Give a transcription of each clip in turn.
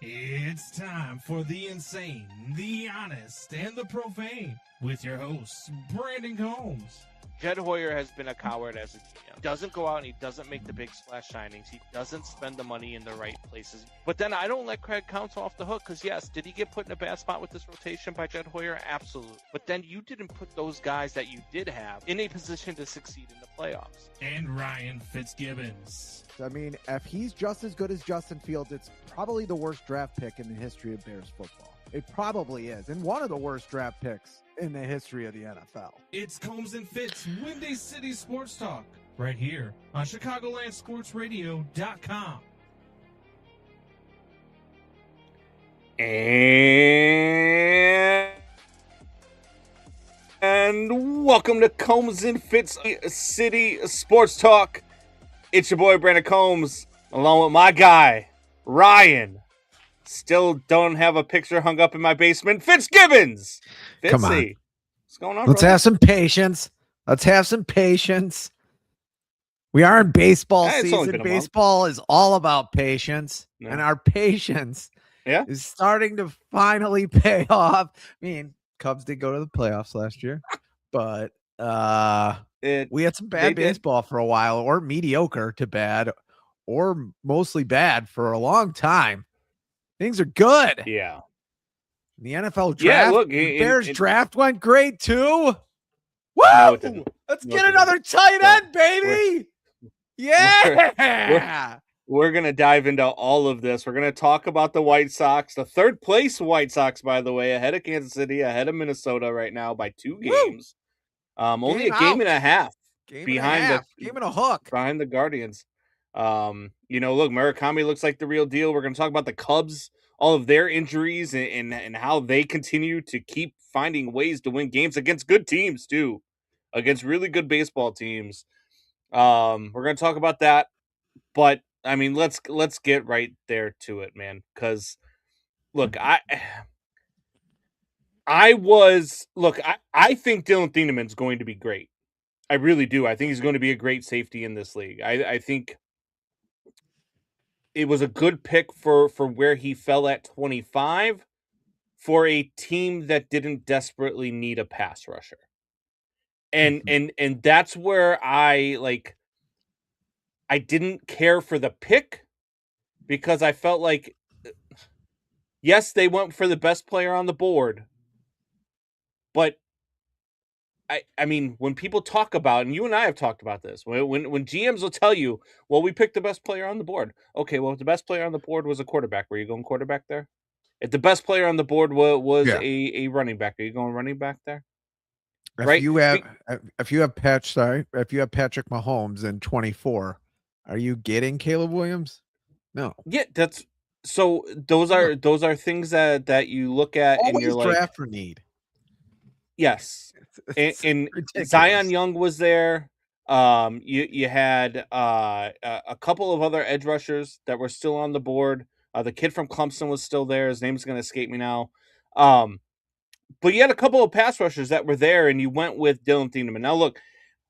It's time for the insane, the honest, and the profane with your hosts, Brandon Combs. Jed Hoyer has been a coward as a GM. Doesn't go out and he doesn't make the big splash signings. He doesn't spend the money in the right places. But then I don't let Craig Counsell off the hook because, yes, did he get put in a bad spot with this rotation by Jed Hoyer? Absolutely. But then you didn't put those guys that you did have in a position to succeed in the playoffs. And Ryan Fitzgibbons. I mean, if he's just as good as Justin Fields, it's probably the worst draft pick in the history of Bears football. It probably is. And one of the worst draft picks in the history of the NFL. It's Combs and Fitz, Windy City Sports Talk, right here on ChicagolandSportsRadio.com. And welcome to Combs and Fitz City Sports Talk. It's your boy Brandon Combs, along with my guy, Ryan. Still don't have a picture hung up in my basement. Fitzgibbons. Fitzy. Come on. What's going on, Let's brother? have some patience. We are in baseball It's only season. been a Baseball is all about patience. Yeah. And our patience Yeah. is starting to finally pay off. I mean, Cubs did go to the playoffs last year, but we had some bad baseball for a while, or mediocre to bad, or mostly bad for a long time. Things are good. Yeah. The NFL draft, Yeah, look, the Bears draft went great too. Woo! No, it didn't. Let's No, get it another tight end, baby. Yeah. We're going to dive into all of this. We're going to talk about the White Sox, the third place White Sox, by the way, ahead of Kansas City, ahead of Minnesota right now by 2 games. Only a game and a half behind game and a hook behind the Guardians. Look, Murakami looks like the real deal. We're going to talk about the Cubs, all of their injuries, and how they continue to keep finding ways to win games against good teams too, against really good baseball teams. We're going to talk about that, but I mean, let's get right there to it, man. Because look, I think Dylan Thienemann's going to be great. I really do. I think he's going to be a great safety in this league. I think it was a good pick for where he fell at 25 for a team that didn't desperately need a pass rusher. And that's where I didn't care for the pick because I felt like, yes, they went for the best player on the board, but I mean, when people talk about, and you and I have talked about this, when GMs will tell you, well, we picked the best player on the board. Okay, well, if the best player on the board was a quarterback, were you going quarterback there? If the best player on the board was a running back, are you going running back there? If you have Patrick Mahomes in 24, are you getting Caleb Williams? No. Yeah, those are things that you look at always and you're like, draft for need. Yes. And Zion Young was there. You had a couple of other edge rushers that were still on the board. The kid from Clemson was still there. His name's going to escape me now. But you had a couple of pass rushers that were there, and you went with Dylan Thienemann. Now, look,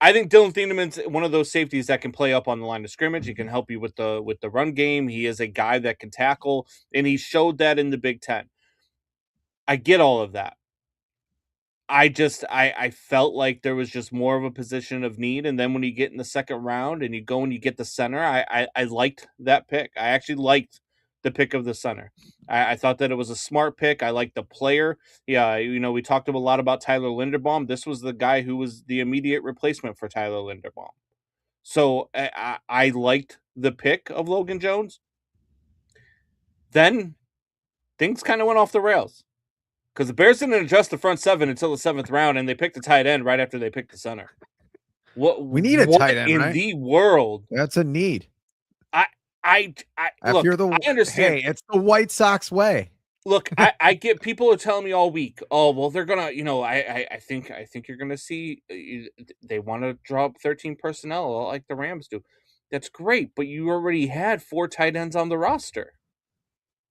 I think Dylan Thienemann's one of those safeties that can play up on the line of scrimmage. He can help you with the run game. He is a guy that can tackle, and he showed that in the Big Ten. I get all of that. I felt like there was just more of a position of need. And then when you get in the second round and you go and you get the center, I liked that pick. I actually liked the pick of the center. I thought that it was a smart pick. I liked the player. Yeah, we talked a lot about Tyler Linderbaum. This was the guy who was the immediate replacement for Tyler Linderbaum. So I liked the pick of Logan Jones. Then things kind of went off the rails. Because the Bears didn't adjust the front seven until the 7th round, and they picked the tight end right after they picked the center. We need a tight end, in right? the world. That's a need. I understand. Hey, it's the White Sox way. Look, I get people are telling me all week, oh, well, they're gonna, I think you're gonna see they want to drop 13 personnel like the Rams do. That's great, but you already had 4 tight ends on the roster,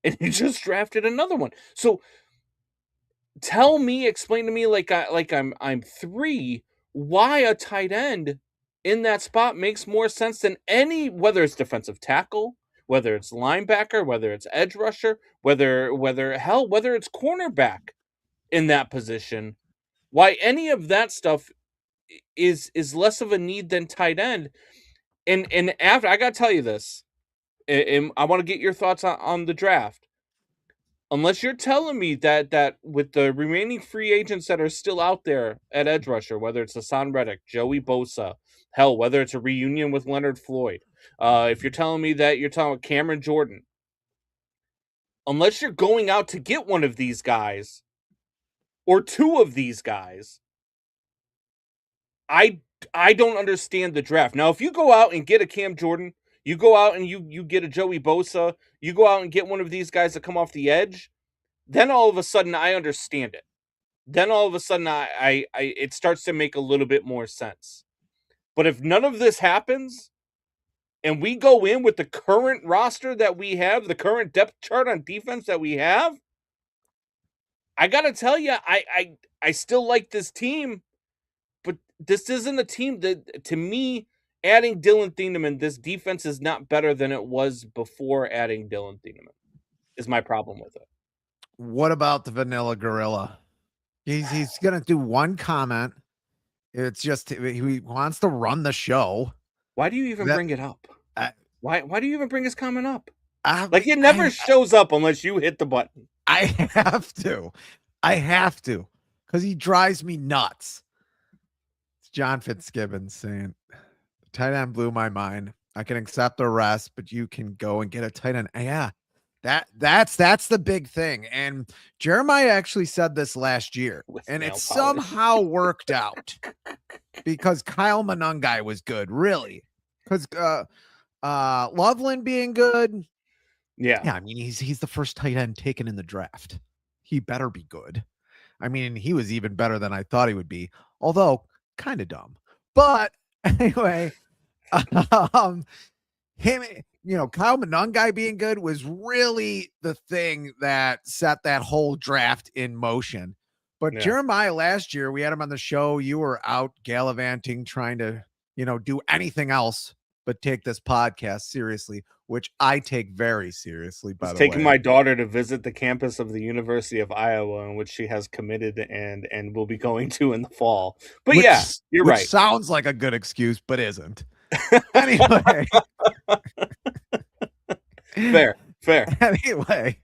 and you just drafted another one. So explain to me like I'm 3, why a tight end in that spot makes more sense than whether it's defensive tackle, whether it's linebacker, whether it's edge rusher, whether it's cornerback in that position, why any of that stuff is less of a need than tight end. And after, I got to tell you this, and I want to get your thoughts on the draft. Unless you're telling me that with the remaining free agents that are still out there at edge rusher, whether it's Hassan Reddick, Joey Bosa, hell, whether it's a reunion with Leonard Floyd, if you're telling me that you're talking about Cameron Jordan, unless you're going out to get one of these guys or two of these guys, I don't understand the draft. Now, if you go out and get a Cam Jordan, you go out and you get a Joey Bosa, you go out and get one of these guys that come off the edge, then all of a sudden I understand it. Then all of a sudden I it starts to make a little bit more sense. But if none of this happens and we go in with the current roster that we have, the current depth chart on defense that we have, I got to tell you, I still like this team, but this isn't a team that, to me, adding Dylan Thieneman, this defense is not better than it was before adding Dylan Thieneman, is my problem with it. What about the Vanilla Gorilla? He's going to do one comment. It's just he wants to run the show. Why do you even bring it up? Why do you even bring his comment up? Like, it never shows up unless you hit the button. I have to. Because he drives me nuts. It's John Fitzgibbon saying, tight end blew my mind. I can accept the rest, but you can go and get a tight end. Yeah. That's the big thing. And Jeremiah actually said this last year, and it somehow worked out because Kyle Monangai was good, really. Because Loveland being good. Yeah, I mean, he's the first tight end taken in the draft. He better be good. I mean, he was even better than I thought he would be, although kind of dumb. But anyway, him, Kyle Monangai being good was really the thing that set that whole draft in motion. But Jeremiah, last year, we had him on the show. You were out gallivanting, trying to, do anything else but take this podcast seriously, which I take very seriously, by the way. Taking my daughter to visit the campus of the University of Iowa, in which she has committed and will be going to in the fall. But you're right. Sounds like a good excuse, but isn't. Anyway. Fair. Anyway,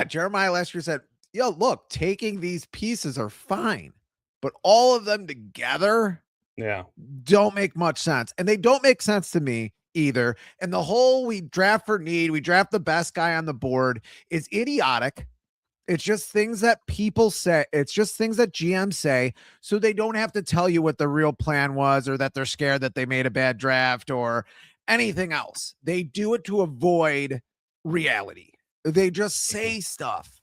Jeremiah last year said, look, taking these pieces are fine, but all of them together don't make much sense. And they don't make sense to me either. And the whole we draft for need, we draft the best guy on the board is idiotic. It's just things that people say. It's just things that GMs say, so they don't have to tell you what the real plan was, or that they're scared that they made a bad draft or anything else. They do it to avoid reality. They just say stuff.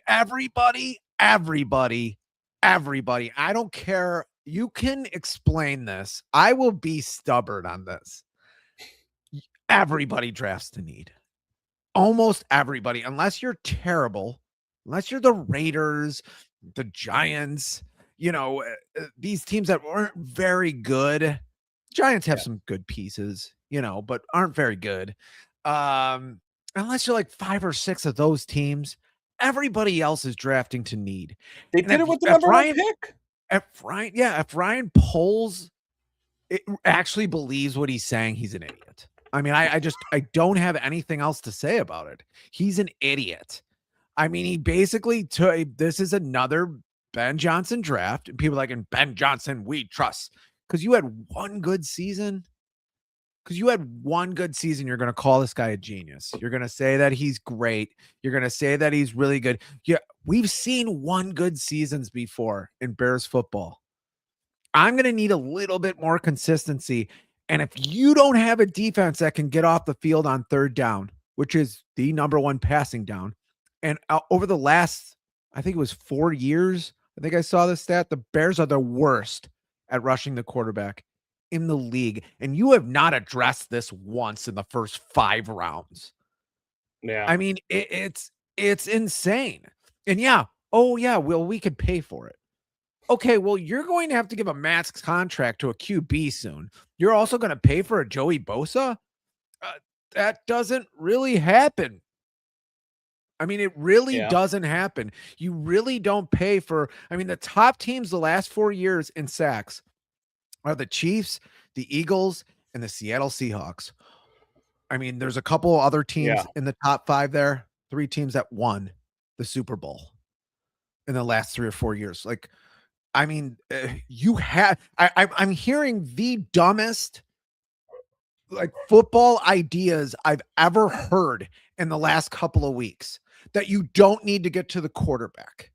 Everybody. I don't care. You can explain this. I will be stubborn on this. Everybody drafts to need. Almost everybody, unless you're terrible, unless you're the Raiders, the Giants, these teams that aren't very good. Giants have some good pieces, but aren't very good. Unless you're like 5 or 6 of those teams, everybody else is drafting to need. They did it with the number 1 pick. If Ryan Poles actually believes what he's saying, he's an idiot. I mean, I don't have anything else to say about it. He's an idiot. I mean, he basically this is another Ben Johnson draft. And people are like, in Ben Johnson, we trust. Because you had one good season. You're going to call this guy a genius. You're going to say that he's great. You're going to say that he's really good. Yeah, we've seen one good seasons before in Bears football. I'm going to need a little bit more consistency. And if you don't have a defense that can get off the field on third down, which is the number 1 passing down, and over the last, I think it was 4 years, I think I saw this stat, the Bears are the worst at rushing the quarterback in the league. And you have not addressed this once in the first 5 rounds. Yeah. I mean, it's insane. And we could pay for it. Okay, well, you're going to have to give a max contract to a QB soon. You're also going to pay for a Joey Bosa? That doesn't really happen. I mean, it really doesn't happen. You really don't pay for, I mean, the top teams the last 4 years in sacks are the Chiefs, the Eagles, and the Seattle Seahawks. I mean, there's a couple other teams in the top 5 there, 3 teams that won the Super Bowl in the last 3 or 4 years. Like, I mean, you have, I'm hearing the dumbest like football ideas I've ever heard in the last couple of weeks, that you don't need to get to the quarterback.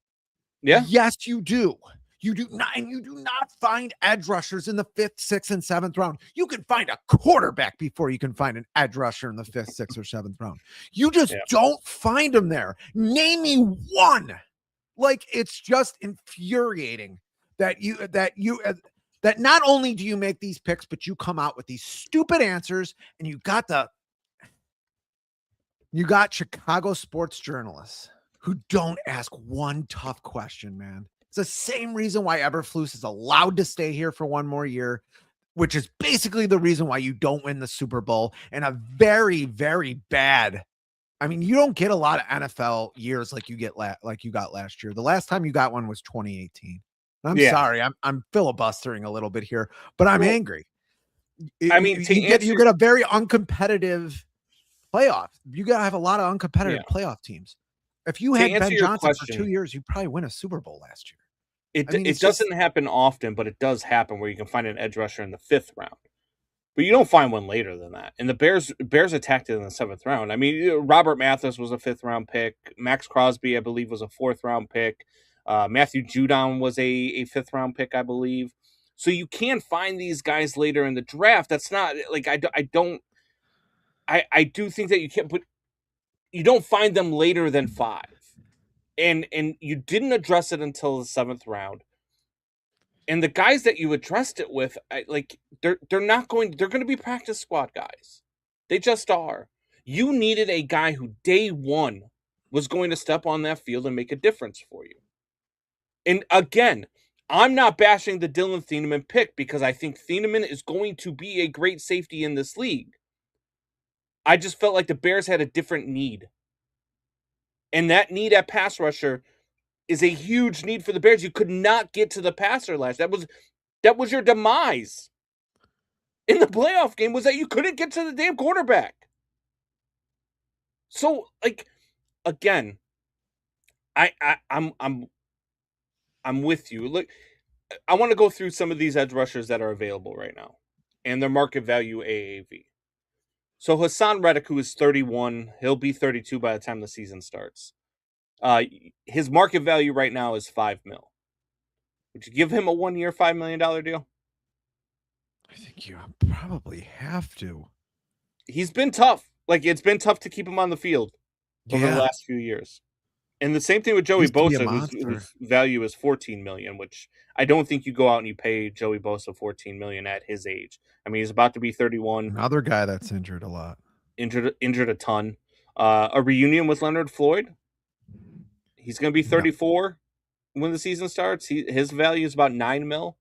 Yeah. Yes, you do. You do not, and you do not find edge rushers in the 5th, 6th, and 7th round. You can find a quarterback before you can find an edge rusher in the 5th, 6th, or 7th round. You just don't find them there. Name me one. Like, it's just infuriating that not only do you make these picks, but you come out with these stupid answers, and you got Chicago sports journalists who don't ask one tough question, man. It's the same reason why Eberflus is allowed to stay here for one more year, which is basically the reason why you don't win the Super Bowl, and a very, very bad. I mean, you don't get a lot of NFL years like you got last year. The last time you got one was 2018. I'm sorry, I'm filibustering a little bit here, but I'm angry. I mean, you get a very uncompetitive playoff. You got to have a lot of uncompetitive playoff teams. If you had Ben Johnson for 2 years, you probably win a Super Bowl last year. It doesn't happen often, but it does happen where you can find an edge rusher in the 5th round. But you don't find one later than that. And the Bears attacked it in the 7th round. I mean, Robert Mathis was a 5th round pick. Max Crosby, I believe, was a 4th round pick. Matthew Judon was a 5th round pick, I believe. So you can find these guys later in the draft. That's not like I do think that you can't put. You don't find them later than 5. And you didn't address it until the 7th round. And the guys that you addressed it with, they're going to be practice squad guys. They just are. You needed a guy who day one was going to step on that field and make a difference for you. And again, I'm not bashing the Dylan Thieneman pick, because I think Thieneman is going to be a great safety in this league. I just felt like the Bears had a different need. And that need at pass rusher is a huge need for the Bears. You could not get to the passer last. That was your demise in the playoff game, was that you couldn't get to the damn quarterback. So, like, again, I'm with you. Look, I want to go through some of these edge rushers that are available right now and their market value AAV. So Hassan Reddick, who is 31, he'll be 32 by the time the season starts. His market value right now is $5 million. Would you give him a 1-year, $5 million deal? I think you probably have to. He's been tough. Like, it's been tough to keep him on the field over the last few years. And the same thing with Joey Bosa, whose value is $14 million, which I don't think you go out and you pay Joey Bosa $14 million at his age. I mean, he's about to be 31. Another guy that's injured a lot. Injured a ton. A reunion with Leonard Floyd. He's going to be 34 when the season starts. His value is about $9 million.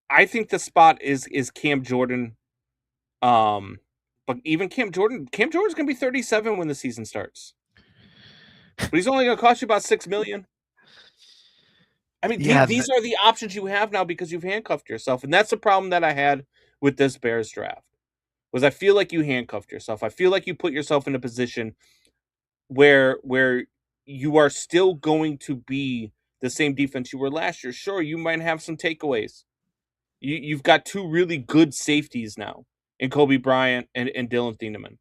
I think the spot is Cam Jordan. But even Cam Jordan's going to be 37 when the season starts. But he's only going to cost you about $6 million. I mean, these are the options you have now because you've handcuffed yourself. And that's the problem that I had with this Bears draft, was I feel like you handcuffed yourself. I feel like you put yourself in a position where you are still going to be the same defense you were last year. Sure, you might have some takeaways. You've got 2 really good safeties now in Kobe Bryant and Dylan Thieneman.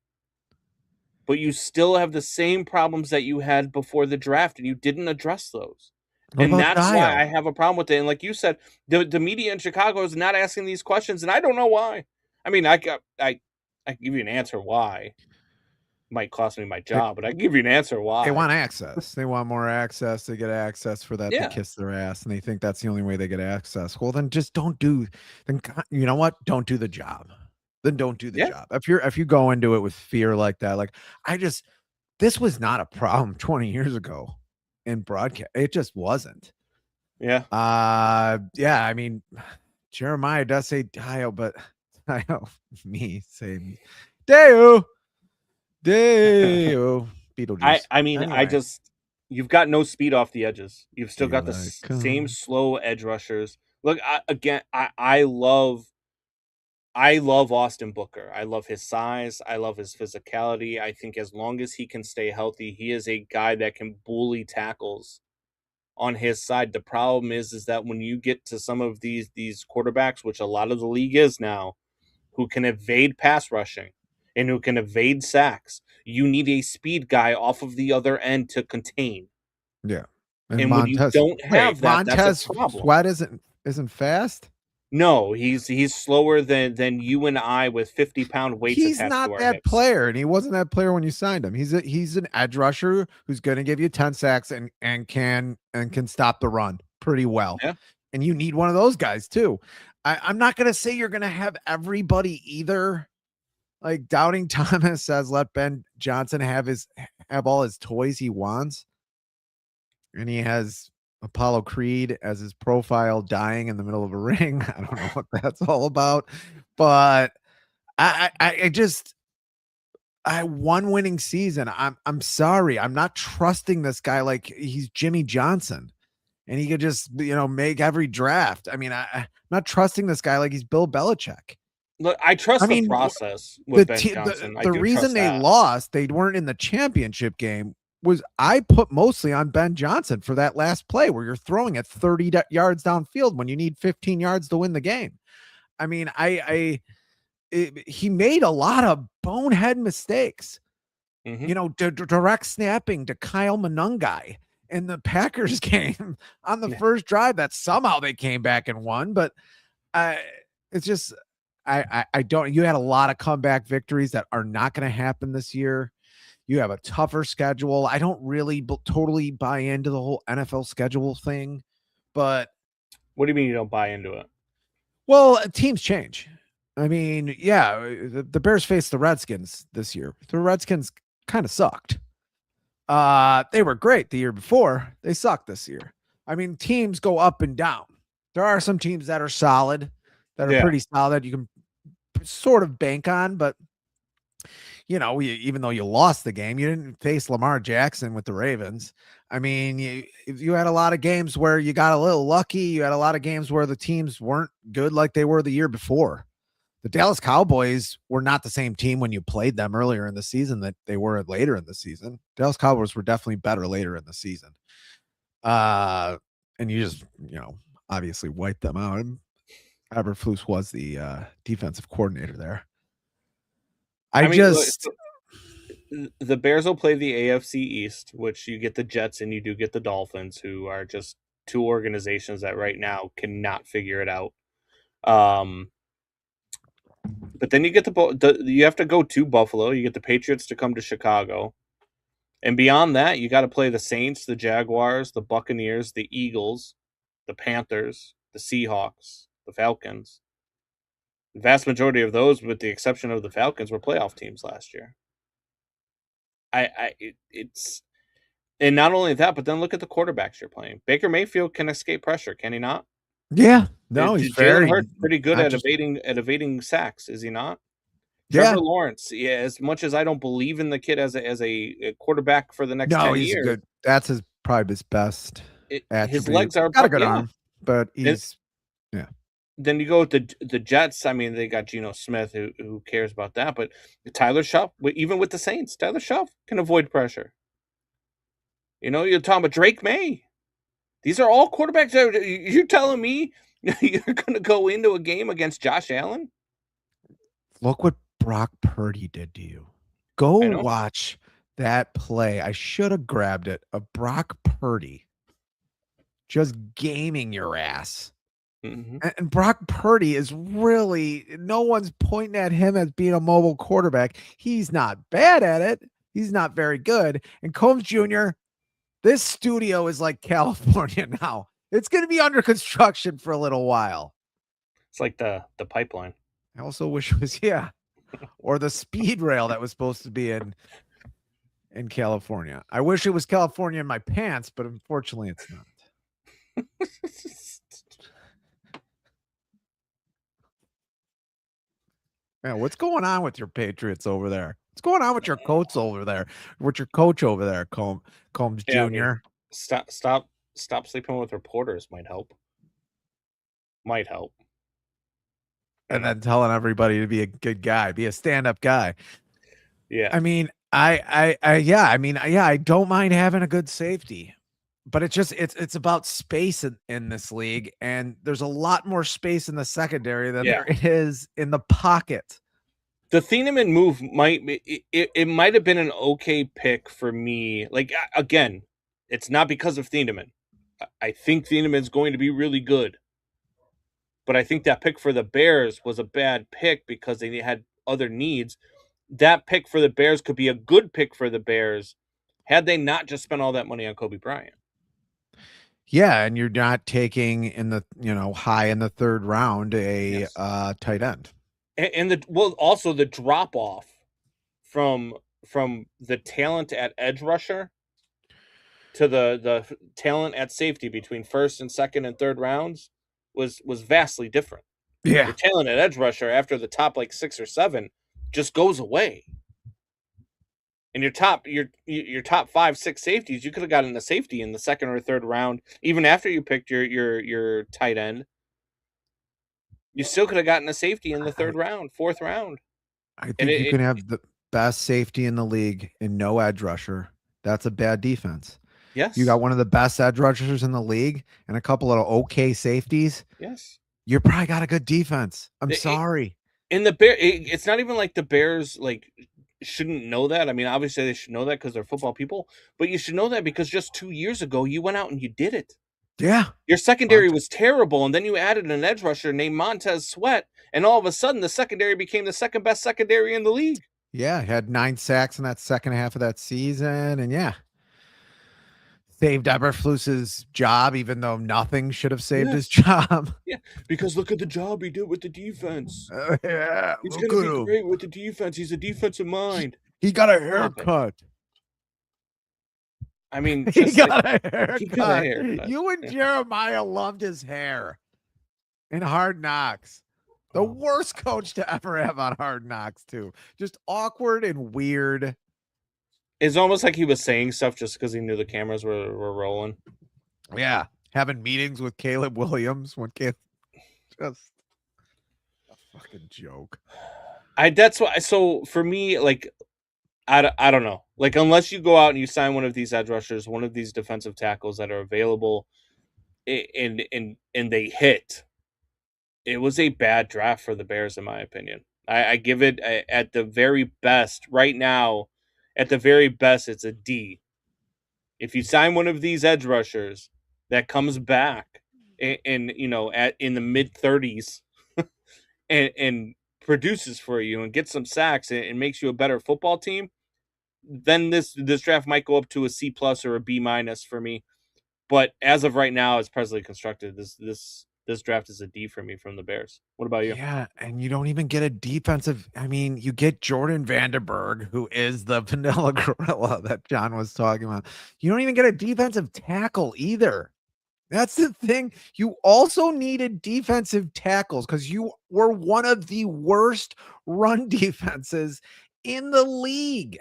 But you still have the same problems that you had before the draft, and you didn't address those. And that's why I have a problem with it. And like you said, the media in Chicago is not asking these questions, and I don't know why. I mean, I can give you an answer why. Might cost me my job, but I can give you an answer why. They want access. They want more access. They get access for that to kiss their ass, and they think that's the only way they get access. Well, then just don't do. Then you know what? Don't do the job. Then don't do the job. If you go into it with fear like that, like this was not a problem 20 years ago in broadcast. It just wasn't. Yeah. Yeah, I mean, Jeremiah does say Dio, but I know me saying Deo. Beetlejuice. I mean, Anyway. you've got no speed off the edges. You've still got the Here I same come. slow edge rushers. Look, I love Austin Booker. I love his size. I love his physicality. I think as long as he can stay healthy, he is a guy that can bully tackles on his side. The problem is that when you get to some of these quarterbacks, which a lot of the league is now, who can evade pass rushing and who can evade sacks, you need a speed guy off of the other end to contain. Yeah. And And when you don't have that, that's Montez a problem. Sweat isn't fast. No, he's slower than you and I with 50-pound weights He's attached not to our that hips. player, and he wasn't that player when you signed him. He's an edge rusher who's going to give you 10 sacks and can stop the run pretty well. Yeah. And you need one of those guys too. I'm not going to say you're going to have everybody either. Like Doubting Thomas says, let Ben Johnson have all his toys he wants. And he has Apollo Creed as his profile dying in the middle of a ring. I don't know what that's all about, but I just one winning season. I'm sorry. I'm not trusting this guy like he's Jimmy Johnson and he could just, make every draft. I mean, I'm not trusting this guy like he's Bill Belichick. Look, I trust the process with Ben Johnson. The reason they lost, they weren't in the championship game, was I put mostly on Ben Johnson for that last play where you're throwing at 30 yards downfield when you need 15 yards to win the game. I mean, he made a lot of bonehead mistakes. Direct snapping to Kyle Monungai in the Packers game on the first drive that somehow they came back and won. But it's just, I don't, you had a lot of comeback victories that are not going to happen this year. You have a tougher schedule. I don't really totally buy into the whole NFL schedule thing, but what do you mean you don't buy into it? Well, teams change. I mean, yeah, the Bears faced the Redskins this year. The Redskins kind of sucked. They were great the year before. They sucked this year. I mean, teams go up and down. There are some teams that are solid, that are pretty solid. You can sort of bank on, but even though you lost the game, you didn't face Lamar Jackson with the Ravens. I mean, you had a lot of games where you got a little lucky. You had a lot of games where the teams weren't good like they were the year before. The Dallas Cowboys were not the same team when you played them earlier in the season that they were later in the season. Dallas Cowboys were definitely better later in the season. And you just, obviously wiped them out. And Eberflus was the defensive coordinator there. The Bears will play the AFC East, which you get the Jets and you do get the Dolphins, who are just two organizations that right now cannot figure it out. But then you get you have to go to Buffalo. You get the Patriots to come to Chicago. And beyond that, you got to play the Saints, the Jaguars, the Buccaneers, the Eagles, the Panthers, the Seahawks, the Falcons. The vast majority of those, with the exception of the Falcons, were playoff teams last year. It's and not only that, but then look at the quarterbacks you're playing. Baker Mayfield can escape pressure, can he not? Yeah, no, he's Jalen Hurts pretty good at evading sacks, is he not? Trevor Lawrence, as much as I don't believe in the kid as a quarterback for the next 10 he's years, good. That's probably his best. His legs are got a good arm, but he's Then you go with the Jets. I mean, they got Geno Smith, who cares about that, but Tyler Shuff, even with the Saints, Tyler Shuff can avoid pressure. You're talking about Drake May. These are all quarterbacks. You're telling me you're going to go into a game against Josh Allen? Look what Brock Purdy did to you. Go watch that play. I should have grabbed it. Of Brock Purdy just gaming your ass. Mm-hmm. And Brock Purdy is really, no one's pointing at him as being a mobile quarterback. He's not bad at it. He's not very good. And Combs Jr., this studio is like California now. It's going to be under construction for a little while. It's like the pipeline. I also wish it was, or the speed rail that was supposed to be in California. I wish it was California in my pants, but unfortunately it's not. Man, what's going on with your Patriots over there? What's going on with your coach over there? With your coach over there, Combs Jr. I mean, stop sleeping with reporters might help. And then telling everybody to be a good guy, be a stand-up guy. Yeah. I mean, I don't mind having a good safety, but it's about space in this league, and there's a lot more space in the secondary than there is in the pocket. The Thieneman move it might have been an okay pick for me. Like, again, it's not because of Thieneman. I think Thieneman's going to be really good. But I think that pick for the Bears was a bad pick because they had other needs. That pick for the Bears could be a good pick for the Bears had they not just spent all that money on Kobe Bryant. Yeah, and you're not taking in the high in the third round a tight end. And also the drop off from the talent at edge rusher to the talent at safety between first and second and third rounds was vastly different. Yeah. Your talent at edge rusher after the top like 6 or 7 just goes away. And your top 5, 6 safeties, you could have gotten a safety in the second or third round, even after you picked your tight end. You still could have gotten a safety in the third round, fourth round. I think you can have the best safety in the league and no edge rusher. That's a bad defense. Yes. You got one of the best edge rushers in the league and a couple of okay safeties. Yes. You probably got a good defense. I'm sorry. In the Bear, it's not even like the Bears shouldn't know that. I mean, obviously they should know that because they're football people, but you should know that because just 2 years ago you went out and you did it. Yeah. Your secondary was terrible, and then you added an edge rusher named Montez Sweat, and all of a sudden the secondary became the second best secondary in the league. Yeah, had 9 sacks in that second half of that season, and saved Eberflus's job, even though nothing should have saved his job. Yeah, because look at the job he did with the defense. Yeah, he's going to be great with the defense. He's a defensive mind. He got a haircut. I mean, he got a haircut. You and Jeremiah loved his hair in Hard Knocks. The worst coach to ever have on Hard Knocks, too. Just awkward and weird. It's almost like he was saying stuff just because he knew the cameras were rolling. Yeah. Having meetings with Caleb Williams when Caleb just a fucking joke. That's why. So for me, like, I don't know. Like, unless you go out and you sign one of these edge rushers, one of these defensive tackles that are available, and they hit, it was a bad draft for the Bears, in my opinion. I give it at the very best right now. At the very best, it's a D. If you sign one of these edge rushers that comes back in the mid 30s and produces for you and gets some sacks and makes you a better football team, then this draft might go up to a C+ or a B- for me. But as of right now, as presently constructed, this draft is a D for me from the Bears. What about you? Yeah, and you don't even get a defensive. I mean, you get Jordan Vandenberg, who is the vanilla gorilla that John was talking about. You don't even get a defensive tackle either. That's the thing. You also needed defensive tackles because you were one of the worst run defenses in the league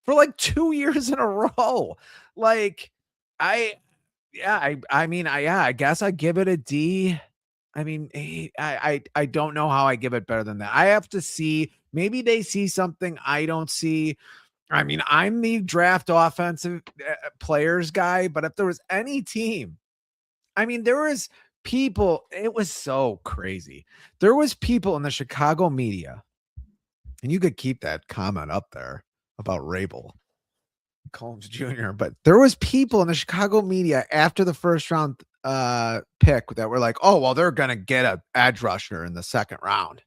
for like 2 years in a row. Like, I guess I give it a D. I mean, I don't know how I give it better than that. I have to see. Maybe they see something I don't see. I mean, I'm the draft offensive players guy, but if there was any team, I mean, there was people. It was so crazy. There was people in the Chicago media, and you could keep that comment up there about Rabel Combs Jr., but there was people in the Chicago media after the first round pick that were like, oh, well, they're going to get a edge rusher in the second round,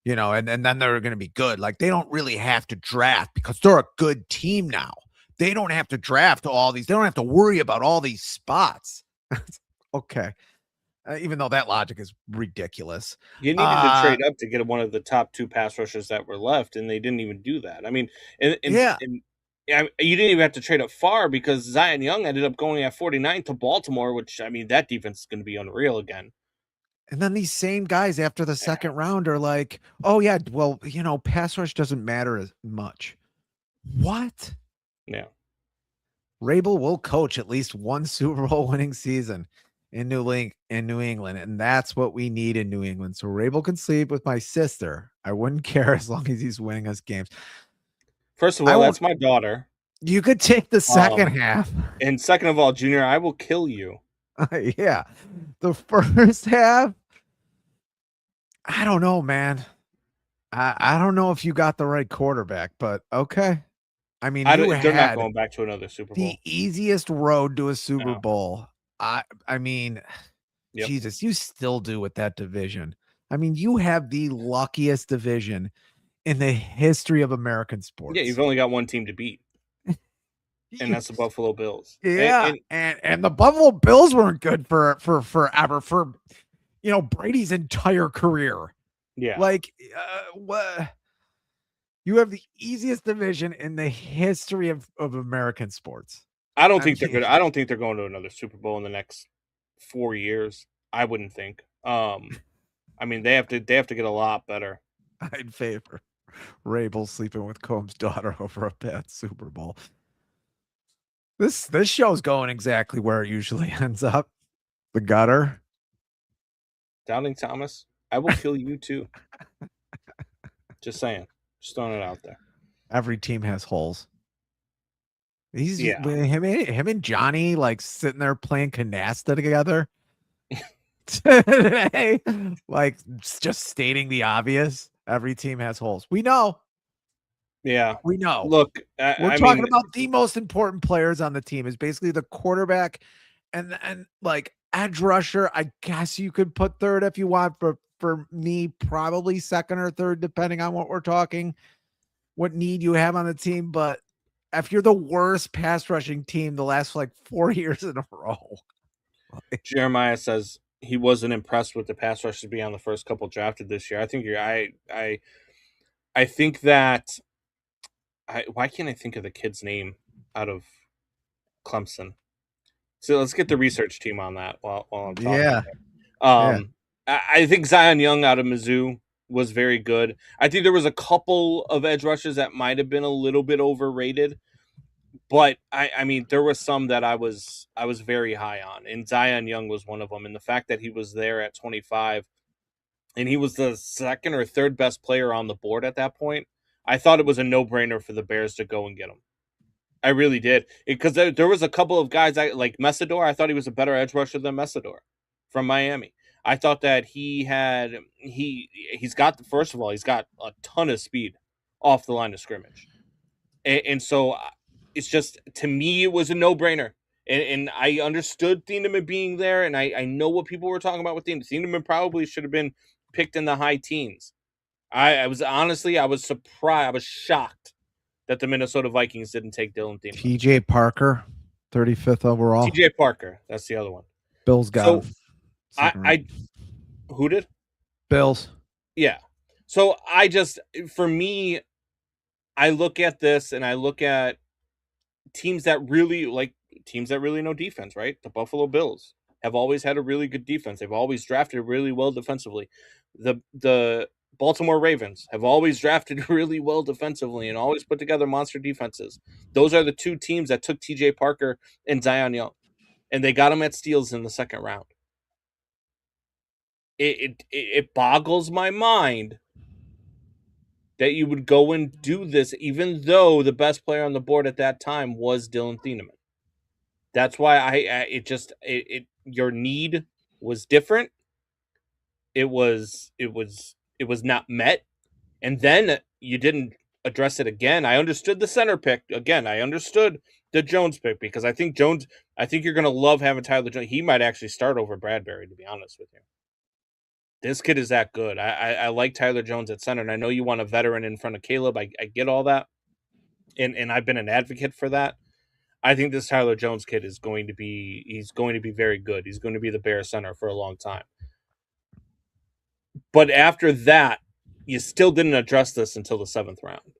and then they're going to be good. Like, they don't really have to draft because they're a good team now. They don't have to draft all these. They don't have to worry about all these spots. Okay. Even though that logic is ridiculous. You needed to trade up to get one of the top 2 pass rushers that were left, and they didn't even do that. I mean, and you didn't even have to trade up far because Zion Young ended up going at 49 to Baltimore, which, I mean, that defense is going to be unreal again. And then these same guys after the second round are like, oh, yeah, well, pass rush doesn't matter as much. What? Yeah. Rabel will coach at least one Super Bowl winning season in New England, and that's what we need in New England. So Rabel can sleep with my sister. I wouldn't care as long as he's winning us games. First of all, that's my daughter. You could take the second half. And second of all, Junior, I will kill you. Yeah. The first half, I don't know, man. I don't know if you got the right quarterback, but okay. I mean, they're not going back to another Super Bowl. The easiest road to a Super Bowl. I mean, Jesus, you still do with that division. I mean, you have the luckiest division in the history of American sports. Yeah, you've only got one team to beat. And that's the Buffalo Bills. Yeah, and the Buffalo Bills weren't good for forever, for Brady's entire career. Yeah, like what? You have the easiest division in the history of American sports. I don't think they're good. I don't think they're going to another Super Bowl in the next 4 years. I wouldn't think. I mean, they have to get a lot better. I'd favor Rabel sleeping with Combs' daughter over a bad Super Bowl. This show's going exactly where it usually ends up. The gutter. Doubting Thomas, I will kill you too. Just saying. Just throwing it out there. Every team has holes. Him and Johnny like sitting there playing canasta together. Today, like just stating the obvious. Every team has holes. We know. Yeah, we know. Look, we're talking about the most important players on the team is basically the quarterback and like edge rusher. I guess you could put third if you want. For me, probably second or third, depending on what we're talking, what need you have on the team. But if you're the worst pass rushing team the last like 4 years in a row, Jeremiah says he wasn't impressed with the pass rushers being on the first couple drafted this year. I think I think that. Why can't I think of the kid's name out of Clemson? So let's get the research team on that while I'm talking. Yeah. I think Zion Young out of Mizzou was very good. I think there was a couple of edge rushers that might have been a little bit overrated, but I mean there was some that I was very high on, and Zion Young was one of them. And the fact that he was there at 25, and he was the second or third best player on the board at that point, I thought it was a no-brainer for the Bears to go and get him. I really did. Because there was a couple of guys, like Messidor, I thought he was a better edge rusher than Messidor from Miami. I thought that he's got a ton of speed off the line of scrimmage. And so it's just, to me, it was a no-brainer. And I understood Thieneman being there, and I know what people were talking about with Thieneman. Thieneman probably should have been picked in the high teens. I was surprised. I was shocked that the Minnesota Vikings didn't take Dylan Thieneman. TJ Parker, 35th overall. TJ Parker, that's the other one. Bills got him. Who did? Bills. Yeah. So for me, I look at this and I look at teams that really know defense, right? The Buffalo Bills have always had a really good defense. They've always drafted really well defensively. The Baltimore Ravens have always drafted really well defensively and always put together monster defenses. Those are the two teams that took TJ Parker and Zion Young, and they got them at steals in the second round. It boggles my mind that you would go and do this, even though the best player on the board at that time was Dylan Thieneman. That's why your need was different. It was not met, and then you didn't address it again. I understood the center pick again. I understood the Jones pick because I think you're going to love having Tyler Jones. He might actually start over Bradbury, to be honest with you. This kid is that good. I like Tyler Jones at center, and I know you want a veteran in front of Caleb. I get all that, and I've been an advocate for that. I think this Tyler Jones kid is going to be very good. He's going to be the Bears center for a long time. But after that, you still didn't address this until the 7th round.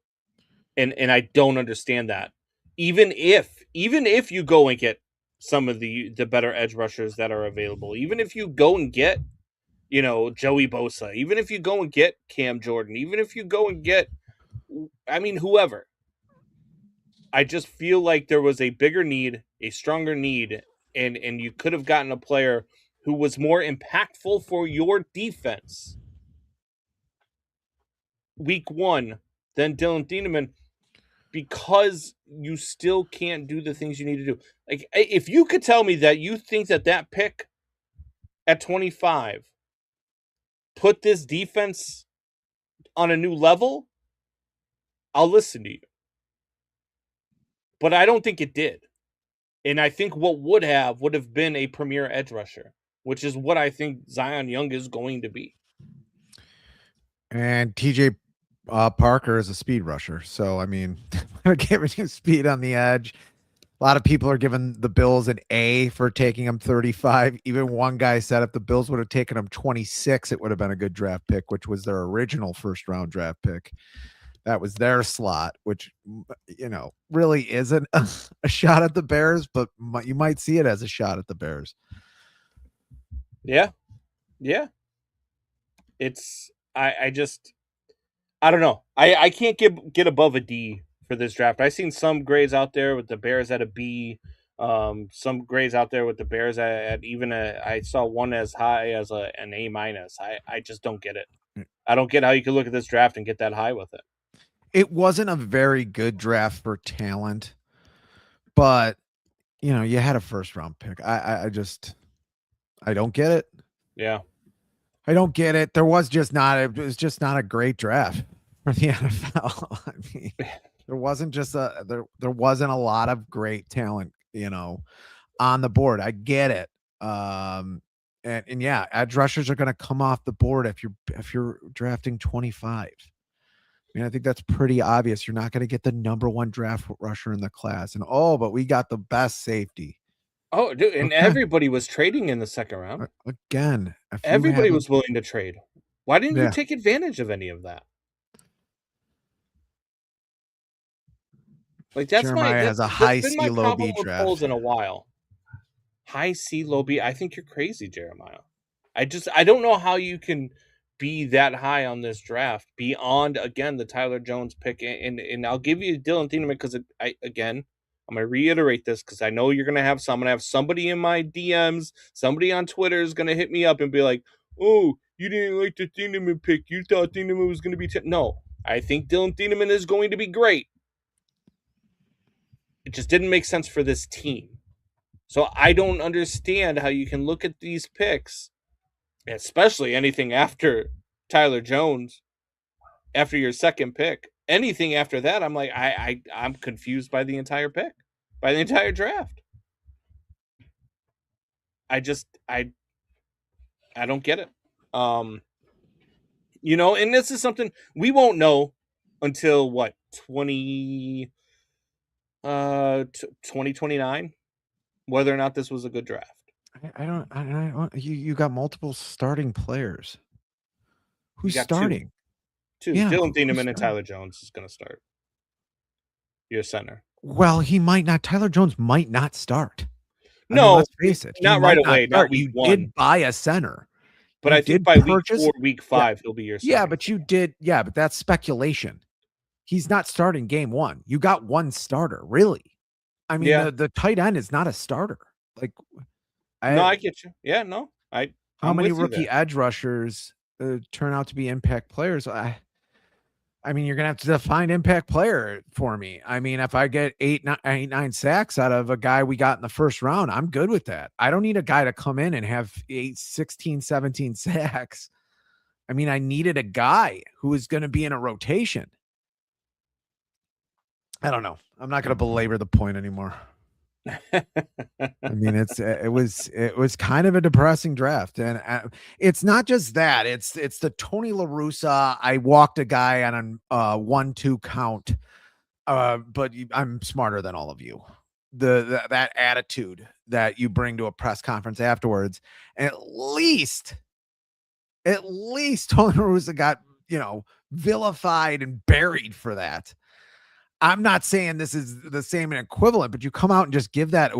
And I don't understand that. even if you go and get some of the better edge rushers that are available, even if you go and get, Joey Bosa, even if you go and get Cam Jordan, even if you go and get, whoever, I just feel like there was a bigger need, a stronger need, and you could have gotten a player who was more impactful for your defense week one than Dylan Thieneman, because you still can't do the things you need to do. Like, if you could tell me that you think that pick at 25 put this defense on a new level, I'll listen to you. But I don't think it did. And I think what would have been a premier edge rusher, which is what I think Zion Young is going to be. And TJ Parker is a speed rusher. So, giving you speed on the edge. A lot of people are giving the Bills an A for taking him 35. Even one guy said if the Bills would have taken him 26, it would have been a good draft pick, which was their original first-round draft pick. That was their slot, which, really isn't a shot at the Bears, but you might see it as a shot at the Bears. Yeah. Yeah. It's, I don't know. I can't get above a D for this draft. I've seen some grades out there with the Bears at a B, some grades out there with the Bears at even I saw one as high as an A minus. I just don't get it. I don't get how you could look at this draft and get that high with it. It wasn't a very good draft for talent, but you had a first round pick. I don't get it. Yeah. I don't get it. It was just not a great draft for the NFL. There wasn't there wasn't a lot of great talent, on the board. I get it. And yeah, edge rushers are going to come off the board if you're drafting 25. I think that's pretty obvious. You're not going to get the number one draft rusher in the class. And but we got the best safety. Oh, dude, and everybody was trading in the second round. Again, everybody was willing to trade. Why didn't you take advantage of any of that? Like, Jeremiah has a high C, low B draft in a while. High C, low B. I think you're crazy, Jeremiah. I don't know how you can be that high on this draft beyond, again, the Tyler Jones pick. And I'll give you Dylan Thieneman because I'm going to reiterate this because I know you're going to have I'm going to have somebody in my DMs, somebody on Twitter is going to hit me up and be like, oh, you didn't like the Thieneman pick. You thought Thieneman was going to be... No, I think Dylan Thieneman is going to be great. It just didn't make sense for this team. So I don't understand how you can look at these picks, especially anything after Tyler Jones, after your second pick. Anything after that, I'm like, I'm confused by the entire pick, by the entire draft. I don't get it. And this is something we won't know until 2029, whether or not this was a good draft. I don't. You got multiple starting players. Who's starting? Two. Yeah, Dylan Thieneman and Tyler Jones is going to start. Your center. Well, he might not. Tyler Jones might not start. No, let's face it. Not right away. Not week one. You did buy a center. But I think by week 4, week 5, he'll be your center. Yeah, but you did. Yeah, but that's speculation. He's not starting game one. You got one starter, really. The tight end is not a starter. Like, I get you. Yeah, no. How many rookie edge rushers turn out to be impact players? You're gonna have to define impact player for me. If I get 9 sacks out of a guy we got in the first round, I'm good with that. I don't need a guy to come in and have 16, 17 sacks. I needed a guy who is going to be in a rotation. I don't know. I'm not going to belabor the point anymore. It was kind of a depressing draft, and it's not just that. It's the Tony La Russa. I walked a guy on a 1-2 count, but I'm smarter than all of you. That attitude that you bring to a press conference afterwards, at least Tony La Russa got vilified and buried for that. I'm not saying this is the same and equivalent, but you come out and just give that,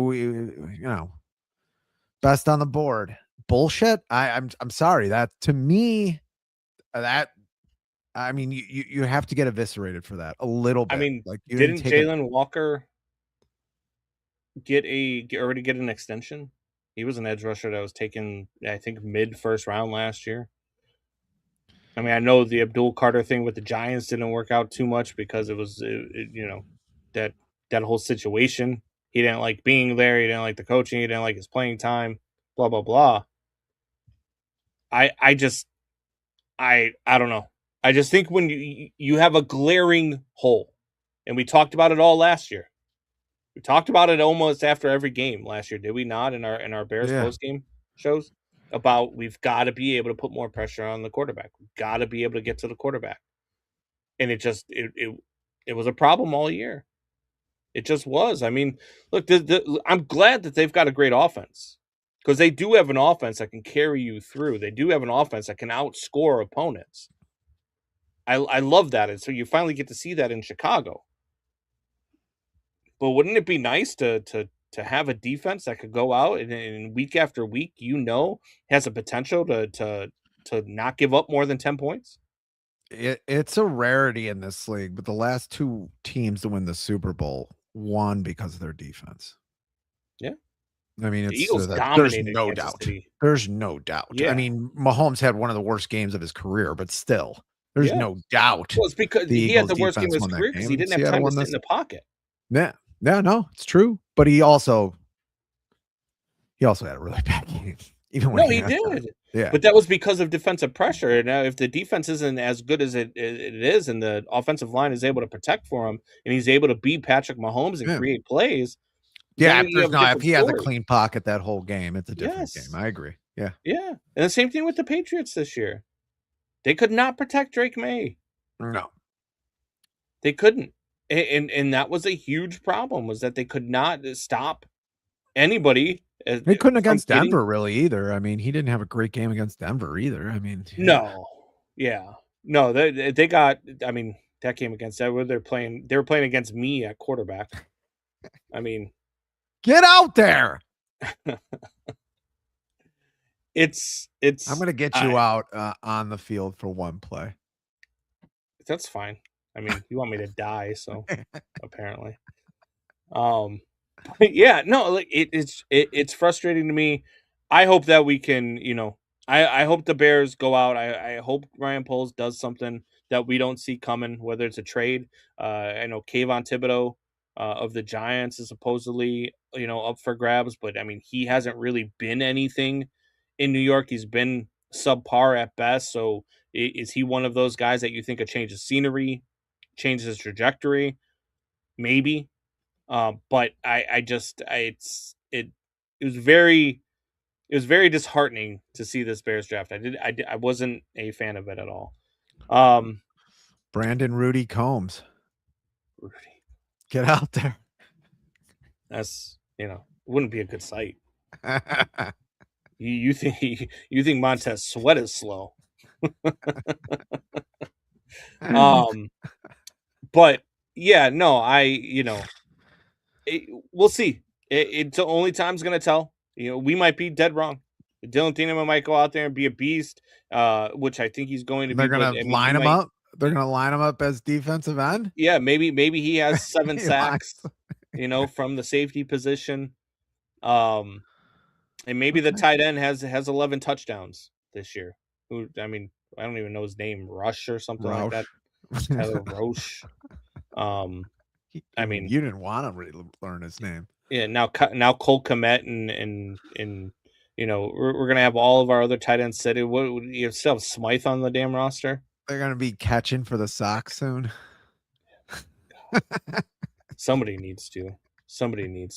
best on the board bullshit. I'm sorry, that to me, that I mean, you have to get eviscerated for that a little bit. I mean, like you didn't Jalen Walker already get an extension? He was an edge rusher that was taken, I think, mid first round last year. I mean, I know the Abdul Carter thing with the Giants didn't work out too much because it was, that whole situation. He didn't like being there. He didn't like the coaching. He didn't like his playing time. Blah blah blah. I don't know. I just think when you have a glaring hole, and we talked about it all last year. We talked about it almost after every game last year, did we not? In our Bears post game shows about we've got to be able to put more pressure on the quarterback. We've got to be able to get to the quarterback, and it was a problem all year. It just was. I mean, look, I'm glad that they've got a great offense because they do have an offense that can carry you through. They do have an offense that can outscore opponents. I love that, and so you finally get to see that in Chicago. But wouldn't it be nice to have a defense that could go out and week after week, has a potential to not give up more than 10 points? It's a rarity in this league, but the last two teams to win the Super Bowl won because of their defense. Yeah. I mean, the Eagles there's dominated no Kansas doubt. City. There's no doubt. Yeah. I mean, Mahomes had one of the worst games of his career, but still, there's no doubt. Well, it's because he had the worst game of his career because he didn't have time to sit in the pocket. Yeah. Yeah, no, it's true. But he also had a really bad game. Even when he did. Yeah. But that was because of defensive pressure. Now, if the defense isn't as good as it is, and the offensive line is able to protect for him, and he's able to beat Patrick Mahomes and create plays. Yeah, if he has a clean pocket that whole game, it's a different game. I agree. Yeah. Yeah. And the same thing with the Patriots this year. They could not protect Drake May. No. They couldn't. And that was a huge problem, was that they could not stop anybody. They couldn't against Denver really either. I mean, he didn't have a great game against Denver either. I mean, no. Yeah. No, they got, I mean, that game against Denver, they were playing against me at quarterback. I mean, get out there. It's I'm going to get you out on the field for one play. That's fine. I mean, you want me to die, so apparently. Yeah, no, like it's frustrating to me. I hope that we can, I hope the Bears go out. I hope Ryan Poles does something that we don't see coming, whether it's a trade. I know Kayvon Thibodeau of the Giants is supposedly, up for grabs, but I mean, he hasn't really been anything in New York. He's been subpar at best. So is he one of those guys that you think a change of scenery changes his trajectory? Maybe. But it was very disheartening to see this Bears draft. I wasn't a fan of it at all. Brandon Rudy Combs. Get out there. That's, it wouldn't be a good sight. You think Montez Sweat is slow. But yeah, no, we'll see. It's the only time's going to tell. We might be dead wrong. Dylan Thieneman might go out there and be a beast, which I think he's going to be. They're going to line him up. They're going to line him up as defensive end. Yeah, maybe he has 7 sacks, from the safety position. And maybe the tight end has 11 touchdowns this year. Who, I mean, I don't even know his name, Rush or something like that. Tyler Roche. I mean, you didn't want to really learn his name. Yeah, now Cole Kmet and we're gonna have all of our other tight ends set. What you still have Smythe on the damn roster? They're gonna be catching for the Sox soon. Somebody needs to.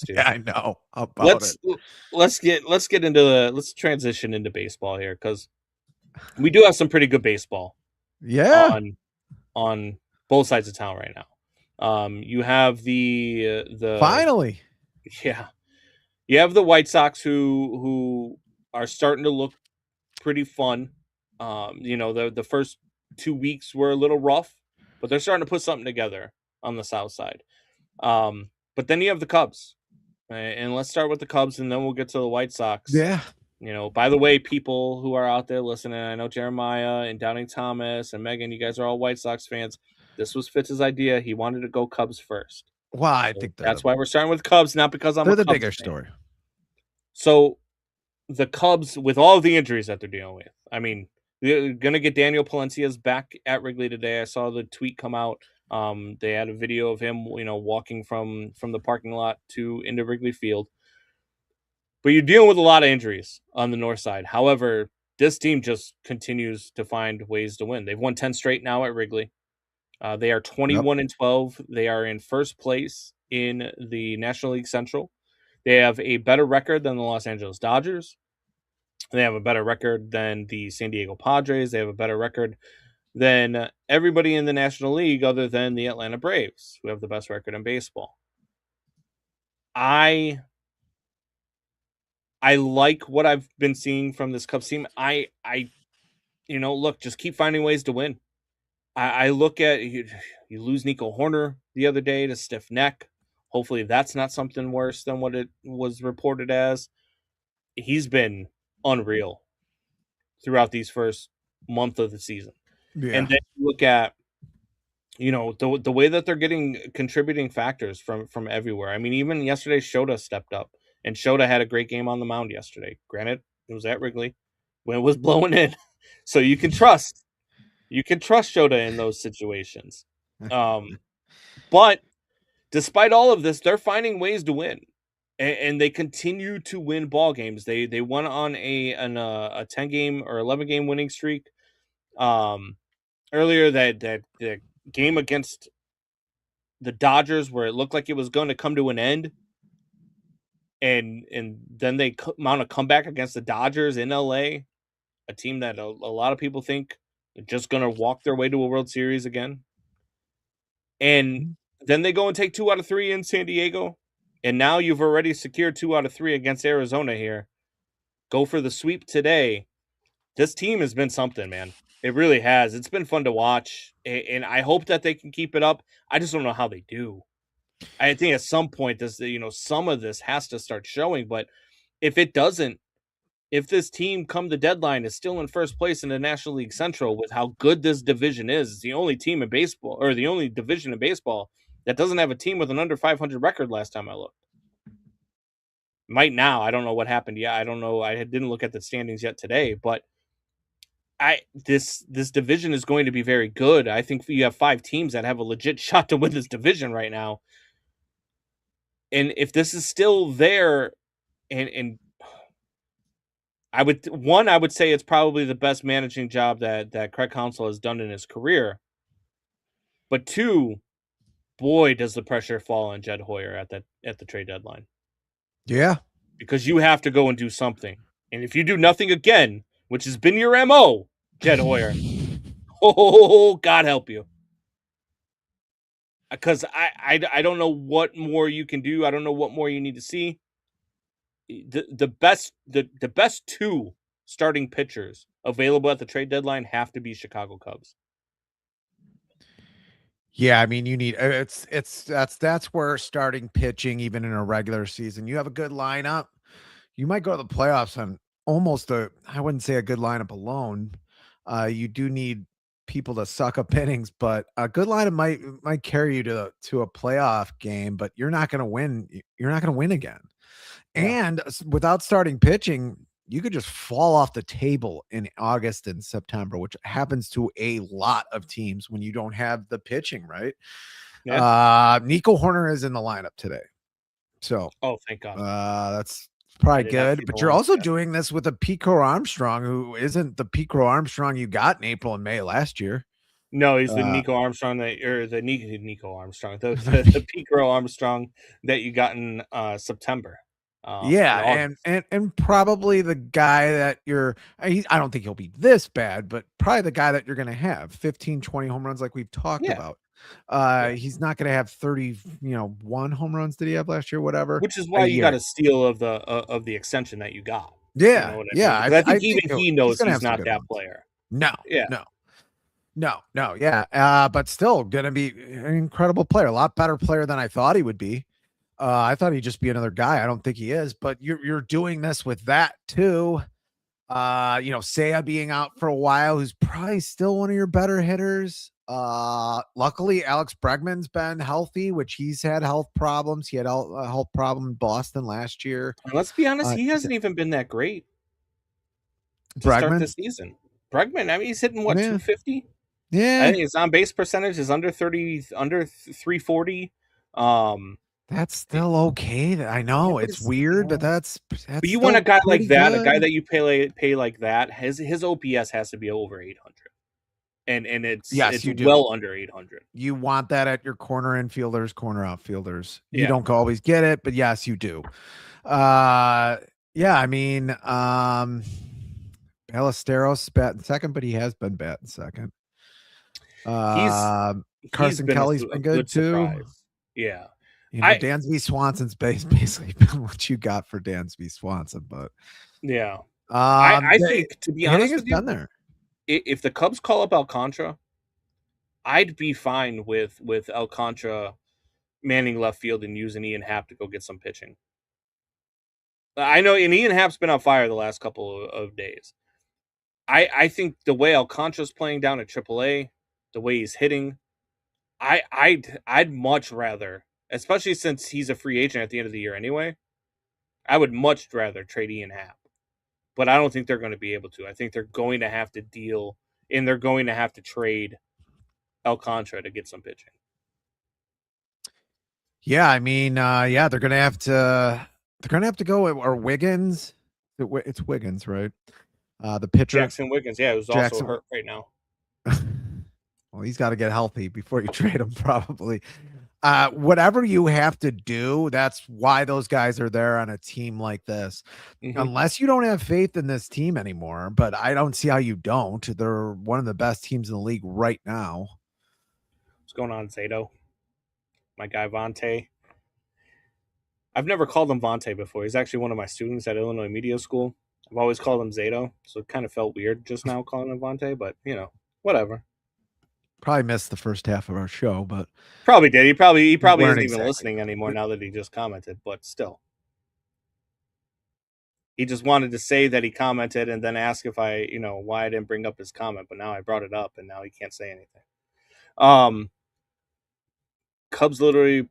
Yeah, I know about it. Let's transition into baseball here, because we do have some pretty good baseball. Yeah. On both sides of town right now. You have the finally. Yeah. You have the White Sox who are starting to look pretty fun. The first 2 weeks were a little rough, but they're starting to put something together. on the south side. But then you have the Cubs. And let's start with the Cubs, and then we'll get to the White Sox. Yeah. By the way, people who are out there listening, I know Jeremiah and Doubting Thomas and Megan, you guys are all White Sox fans. This was Fitz's idea. He wanted to go Cubs first. Well, I think that's why we're starting with Cubs, not because I'm the Cubs bigger fan. story. So the Cubs, with all of the injuries that they're dealing with, I mean, they're going to get Daniel Palencia's back at Wrigley today. I saw the tweet come out. They had a video of him, walking from the parking lot into Wrigley Field. But you're dealing with a lot of injuries on the north side. However, this team just continues to find ways to win. They've won 10 straight now at Wrigley. They are 21-12. They are in first place in the National League Central. They have a better record than the Los Angeles Dodgers. They have a better record than the San Diego Padres. They have a better record than everybody in the National League other than the Atlanta Braves, who have the best record in baseball. I like what I've been seeing from this Cubs team. Look, just keep finding ways to win. I look at you lose Nico Horner the other day to stiff neck. Hopefully that's not something worse than what it was reported as. He's been unreal throughout these first month of the season. Yeah. And then you look at, the way that they're getting contributing factors from everywhere. I mean, even yesterday, Shota stepped up. And Shota had a great game on the mound yesterday. Granted, it was at Wrigley when it was blowing in. So you can trust Shota in those situations. But despite all of this, they're finding ways to win. And they continue to win ball games. They won on a 10-game or 11-game winning streak. Earlier that the game against the Dodgers where it looked like it was going to come to an end. And then they mount a comeback against the Dodgers in LA, a team that a lot of people think are just going to walk their way to a World Series again. And then they go and take 2 out of 3 in San Diego. And now you've already secured 2 out of 3 against Arizona here. Go for the sweep today. This team has been something, man. It really has. It's been fun to watch. And I hope that they can keep it up. I just don't know how they do. I think at some point some of this has to start showing, but if it doesn't, if this team come the deadline is still in first place in the National League Central with how good this division is, it's the only team in baseball or the only division in baseball that doesn't have a team with an under 500 record last time I looked. Might now. I don't know what happened. Yeah, I don't know. I didn't look at the standings yet today, but this division is going to be very good. I think you have 5 teams that have a legit shot to win this division right now. And if this is still there, and I would say it's probably the best managing job that Craig Counsell has done in his career. But 2, boy, does the pressure fall on Jed Hoyer at the trade deadline. Yeah, because you have to go and do something, and if you do nothing again, which has been your MO, Jed Hoyer, oh God help you. Because I don't know what more you can do. I don't know what more you need to see. The best 2 starting pitchers available at the trade deadline have to be Chicago Cubs. Yeah, I mean, you need that's where starting pitching, even in a regular season, you have a good lineup. You might go to the playoffs on almost I wouldn't say a good lineup alone. You do need people to suck up innings, but a good lineup might carry you to a playoff game, but you're not going to win. You're not going to win again. Yeah. And without starting pitching, you could just fall off the table in August and September, which happens to a lot of teams when you don't have the pitching, right? Yeah. Nico Horner is in the lineup today. So, thank God. That's probably good, but you're also doing this with a Pico Armstrong, who isn't the Pico Armstrong you got in April and May last year. No, he's the Nico Armstrong the Nico Armstrong, the Pico Armstrong that you got in September. And probably the guy that I don't think he'll be this bad, but probably the guy that you're going to have 15, 20 home runs like we've talked about. He's not going to have 1 home runs did he have last year, whatever. Which is why you got a steal of the extension that you got. Yeah. You know I think even he knows he's not that player. No. No, yeah. But still gonna be an incredible player, a lot better player than I thought he would be. I thought he'd just be another guy. I don't think he is, but you're doing this with that too. Saya being out for a while, who's probably still one of your better hitters. Luckily, Alex Bregman's been healthy, which he's had health problems. He had a health problem in Boston last year. And let's be honest, he hasn't even been that great to start the season. Bregman, I mean, he's hitting what, 250? Yeah. I think his on base percentage is under 340. That's still okay. I know it's weird, but that's but you want a guy like that, good. A guy that you pay like that. His OPS has to be over 800, and it's well under 800. You want that at your corner infielders, corner outfielders. You don't always get it, but yes, you do. I mean, Ballesteros batting second, but he has been batting second. Carson Kelly's been good too. Surprise. Yeah. Dansby Swanson's basically been what you got for Dansby Swanson, but yeah, I think, to be honest with you, there. If the Cubs call up Alcantara, I'd be fine with Alcantara manning left field and using Ian Happ to go get some pitching. I know, and Ian Happ's been on fire the last couple of days. I think the way Alcantara's playing down at AAA, the way he's hitting, I'd much rather, especially since he's a free agent at the end of the year anyway, I would much rather trade Ian Happ. But I don't think they're going to be able to. I think they're going to have to deal, and they're going to have to trade Alcantara to get some pitching. Yeah, I mean, they're going to have to go, or Wiggins. It's Wiggins, right? The pitcher. Jackson Wiggins, who's also hurt right now. Well, he's got to get healthy before you trade him, probably. Whatever you have to do, that's why those guys are there on a team like this. Mm-hmm. Unless you don't have faith in this team anymore, but I don't see how you don't. They're one of the best teams in the league right now. What's going on, Zato? My guy, Vontae. I've never called him Vontae before. He's actually one of my students at Illinois Media School. I've always called him Zato, so it kind of felt weird just now calling him Vontae, but, whatever. Probably missed the first half of our show, but probably did. He probably isn't even listening anymore now that he just commented, but still. He just wanted to say that he commented and then ask if why I didn't bring up his comment, but now I brought it up and now he can't say anything. Cubs literally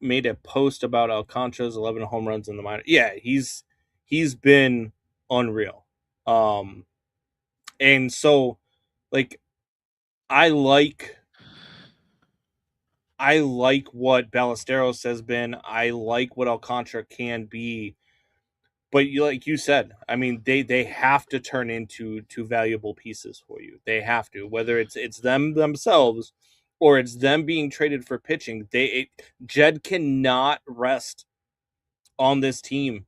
made a post about Alcantara's 11 home runs in the minor. Yeah, he's been unreal. And so, like, I like what Ballesteros has been. I like what Alcantara can be. But like you said, I mean, they have to turn into valuable pieces for you. They have to, whether it's them themselves or it's them being traded for pitching. Jed cannot rest on this team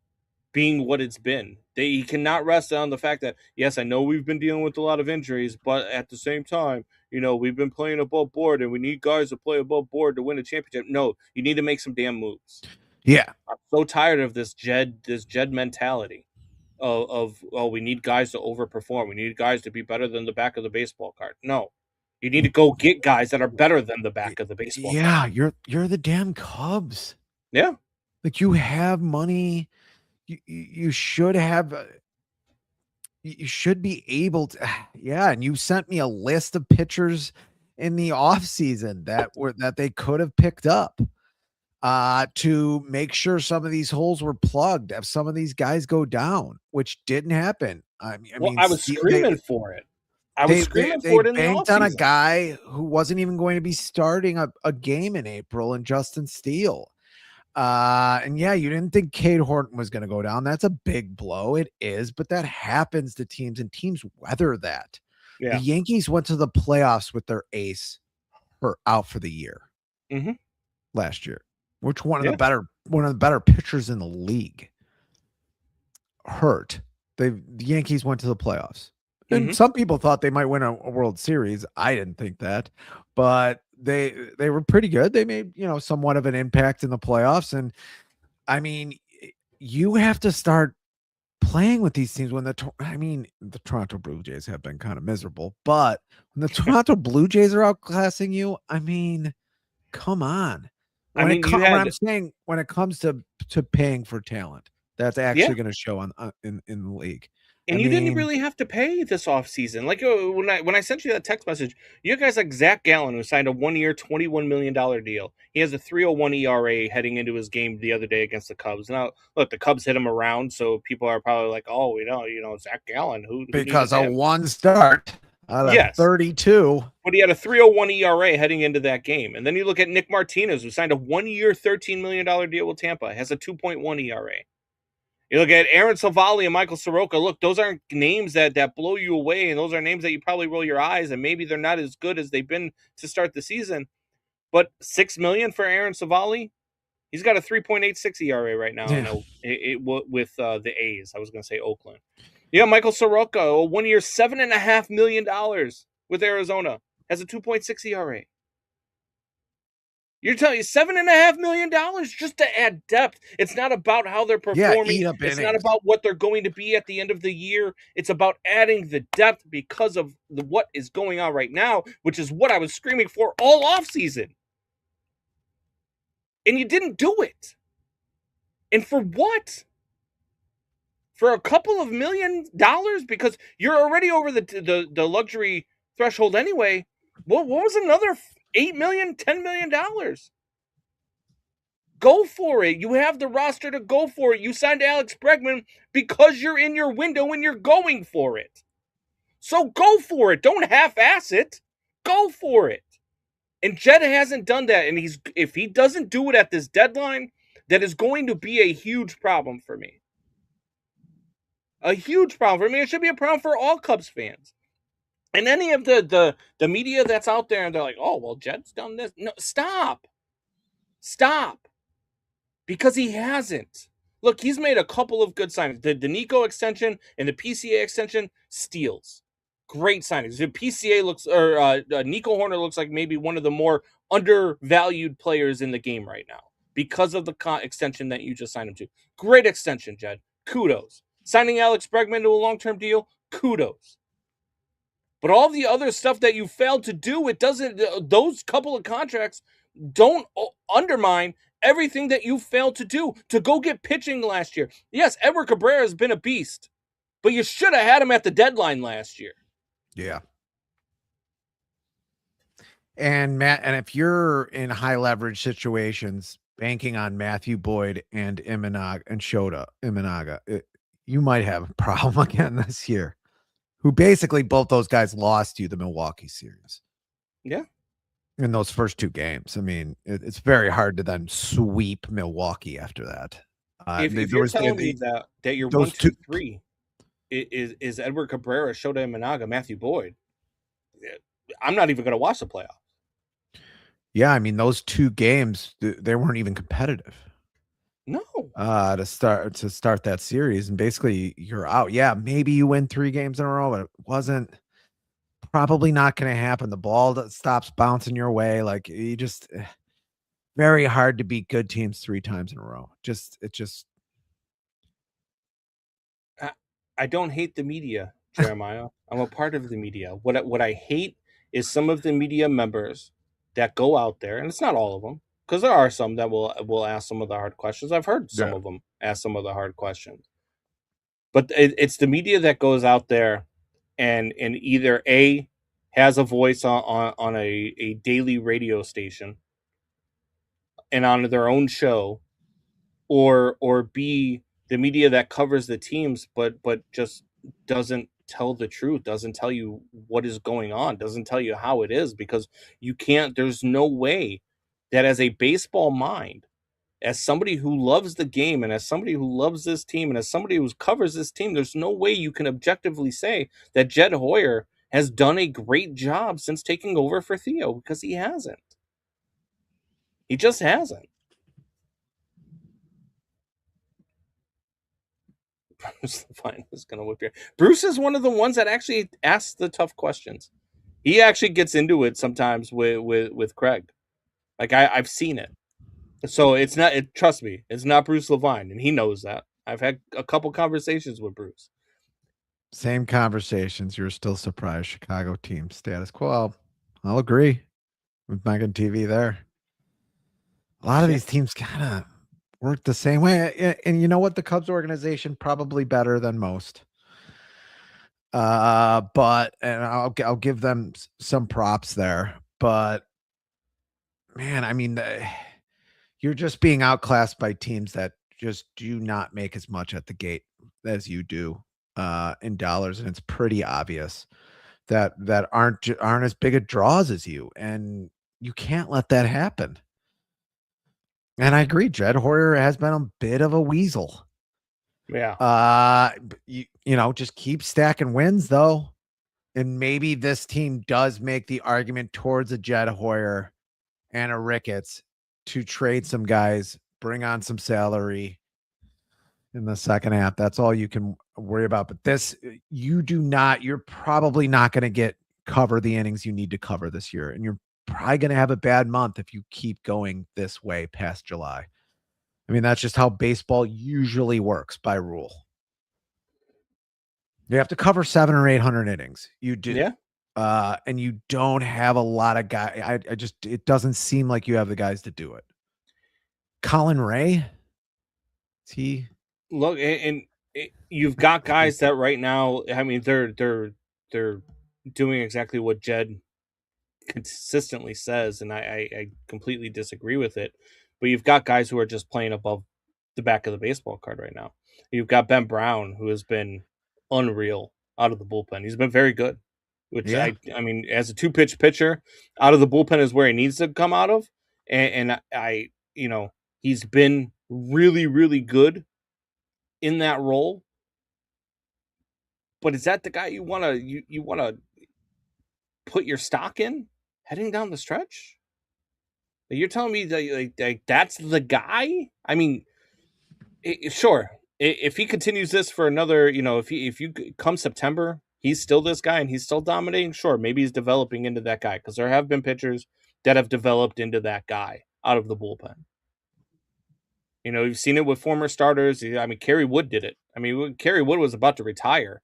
being what it's been. He cannot rest on the fact that, yes, I know we've been dealing with a lot of injuries, but at the same time, we've been playing above board and we need guys to play above board to win a championship. No, you need to make some damn moves. Yeah. I'm so tired of this Jed mentality of we need guys to overperform. We need guys to be better than the back of the baseball card. No. You need to go get guys that are better than the back of the baseball card. Yeah, you're the damn Cubs. Yeah. Like, you have money. You should have, you should be able to. Yeah. And you sent me a list of pitchers in the off season that they could have picked up to make sure some of these holes were plugged, have some of these guys go down, which didn't happen. I was screaming for it. I screaming for it in the offseason. They banked on a guy who wasn't even going to be starting a game in April, and Justin Steele. And yeah, you didn't think Cade Horton was going to go down. That's a big blow. It is, but that happens to teams, and teams weather that. Yeah. The Yankees went to the playoffs with their ace out for the year last year, which one of the better pitchers in the league hurt. The Yankees went to the playoffs. And some people thought they might win a World Series. I didn't think that, but they were pretty good. They made, somewhat of an impact in the playoffs. And I mean, you have to start playing with these teams when the Toronto Blue Jays have been kind of miserable, but when the Toronto Blue Jays are outclassing you, I mean, come on. When it comes to paying for talent, that's actually going to show in the league. And you didn't really have to pay this offseason. Like when I sent you that text message, you guys like Zach Gallen, who signed a 1-year, $21 million deal. He has a 3.01 ERA heading into his game the other day against the Cubs. Now, look, the Cubs hit him around, so people are probably like, "Oh, Zach Gallen, who because of one start out of 32." But he had a 3.01 ERA heading into that game. And then you look at Nick Martinez, who signed a 1-year, $13 million deal with Tampa, has a 2.1 ERA. You look at Aaron Savali and Michael Soroka. Look, those aren't names that blow you away, and those are names that you probably roll your eyes, and maybe they're not as good as they've been to start the season. But $6 million for Aaron Savali, he's got a 3.86 ERA right now. With the A's. I was going to say Oakland. Yeah, Michael Soroka, a 1-year, $7.5 million with Arizona, has a 2.6 ERA. You're telling me $7.5 million just to add depth. It's not about how they're performing. It's not about what they're going to be at the end of the year. It's about adding the depth because of what is going on right now, which is what I was screaming for all offseason. And you didn't do it. And for what? For a couple of $1 million? Because you're already over the luxury threshold anyway. What was another $8 million, $10 million? Go for it. You have the roster to go for it. You signed Alex Bregman because you're in your window and you're going for it. So go for it. Don't half-ass it. Go for it. And Jed hasn't done that. And if he doesn't do it at this deadline, that is going to be a huge problem for me. A huge problem for me. It should be a problem for all Cubs fans. And any of the media that's out there, and they're like, "Oh, well, Jed's done this." No, stop. Because he hasn't. Look, he's made a couple of good signings. The Nico extension and the PCA extension, steals. Great signings. The PCA Nico Horner looks like maybe one of the more undervalued players in the game right now because of the extension that you just signed him to. Great extension, Jed. Kudos. Signing Alex Bregman to a long-term deal, kudos. But all the other stuff that you failed to do, those couple of contracts don't undermine everything that you failed to do to go get pitching last year. Yes, Edward Cabrera has been a beast, but you should have had him at the deadline last year. Yeah. And Matt, and if you're in high leverage situations, banking on Matthew Boyd and Imanaga, you might have a problem again this year. Who basically both those guys lost you the Milwaukee series. Yeah. In those first two games. I mean, it's very hard to then sweep Milwaukee after that. If you're telling me that you're 1-2-3 is Edward Cabrera, Shota Imanaga, Matthew Boyd, I'm not even going to watch the playoffs. Yeah, I mean, those two games, they weren't even competitive. No. To start that series, and basically you're out. Yeah, maybe you win 3 games in a row, but it wasn't probably not going to happen. The ball that stops bouncing your way, like you just very hard to beat good teams 3 times in a row. I don't hate the media, Jeremiah. I'm a part of the media. What I hate is some of the media members that go out there, and it's not all of them, because there are some that will ask some of the hard questions. I've heard some of them ask some of the hard questions. But it's the media that goes out there and either A, has a voice on a daily radio station and on their own show, or B, the media that covers the teams but just doesn't tell the truth, doesn't tell you what is going on, doesn't tell you how it is, because there's no way that as a baseball mind, as somebody who loves the game and as somebody who loves this team and as somebody who covers this team, there's no way you can objectively say that Jed Hoyer has done a great job since taking over for Theo, because he hasn't. He just hasn't. Bruce Levine is going to whip your... Bruce is one of the ones that actually asks the tough questions. He actually gets into it sometimes with Craig. Like I've seen it. So it's not. Trust me, it's not Bruce Levine, and he knows that. I've had a couple conversations with Bruce. Same conversations. You're still surprised. Chicago team status quo. I'll agree with Mike and TV there. A lot of these teams kind of work the same way. And you know what? The Cubs organization probably better than most. But and I'll give them some props there. But man, I mean, you're just being outclassed by teams that just do not make as much at the gate as you do in dollars, and it's pretty obvious that aren't as big a draws as you, and you can't let that happen. And I agree, Jed Hoyer has been a bit of a weasel. Yeah. You know, just keep stacking wins though, and maybe this team does make the argument towards a Jed Hoyer and a Ricketts to trade some guys, bring on some salary in the second half. That's all you can worry about. But this, you're probably not going to cover the innings you need to cover this year. And you're probably going to have a bad month if you keep going this way past July. I mean, that's just how baseball usually works by rule. You have to cover 700 or 800 innings. You do. Yeah. And you don't have a lot of guys. It doesn't seem like you have the guys to do it. Colin Ray, is he? Look, and you've got guys that right now, I mean, they're doing exactly what Jed consistently says, and I completely disagree with it. But you've got guys who are just playing above the back of the baseball card right now. You've got Ben Brown, who has been unreal out of the bullpen. He's been very good, which I mean, as a 2-pitch pitcher, out of the bullpen is where he needs to come out of. And I, you know, he's been really, really good in that role. But is that the guy you want to put your stock in heading down the stretch? You're telling me that that's the guy? I mean, sure. If he continues this for another, you know, if you come September, he's still this guy and he's still dominating, sure, maybe he's developing into that guy, because there have been pitchers that have developed into that guy out of the bullpen. You know, you've seen it with former starters. I mean, Kerry Wood did it. I mean, Kerry Wood was about to retire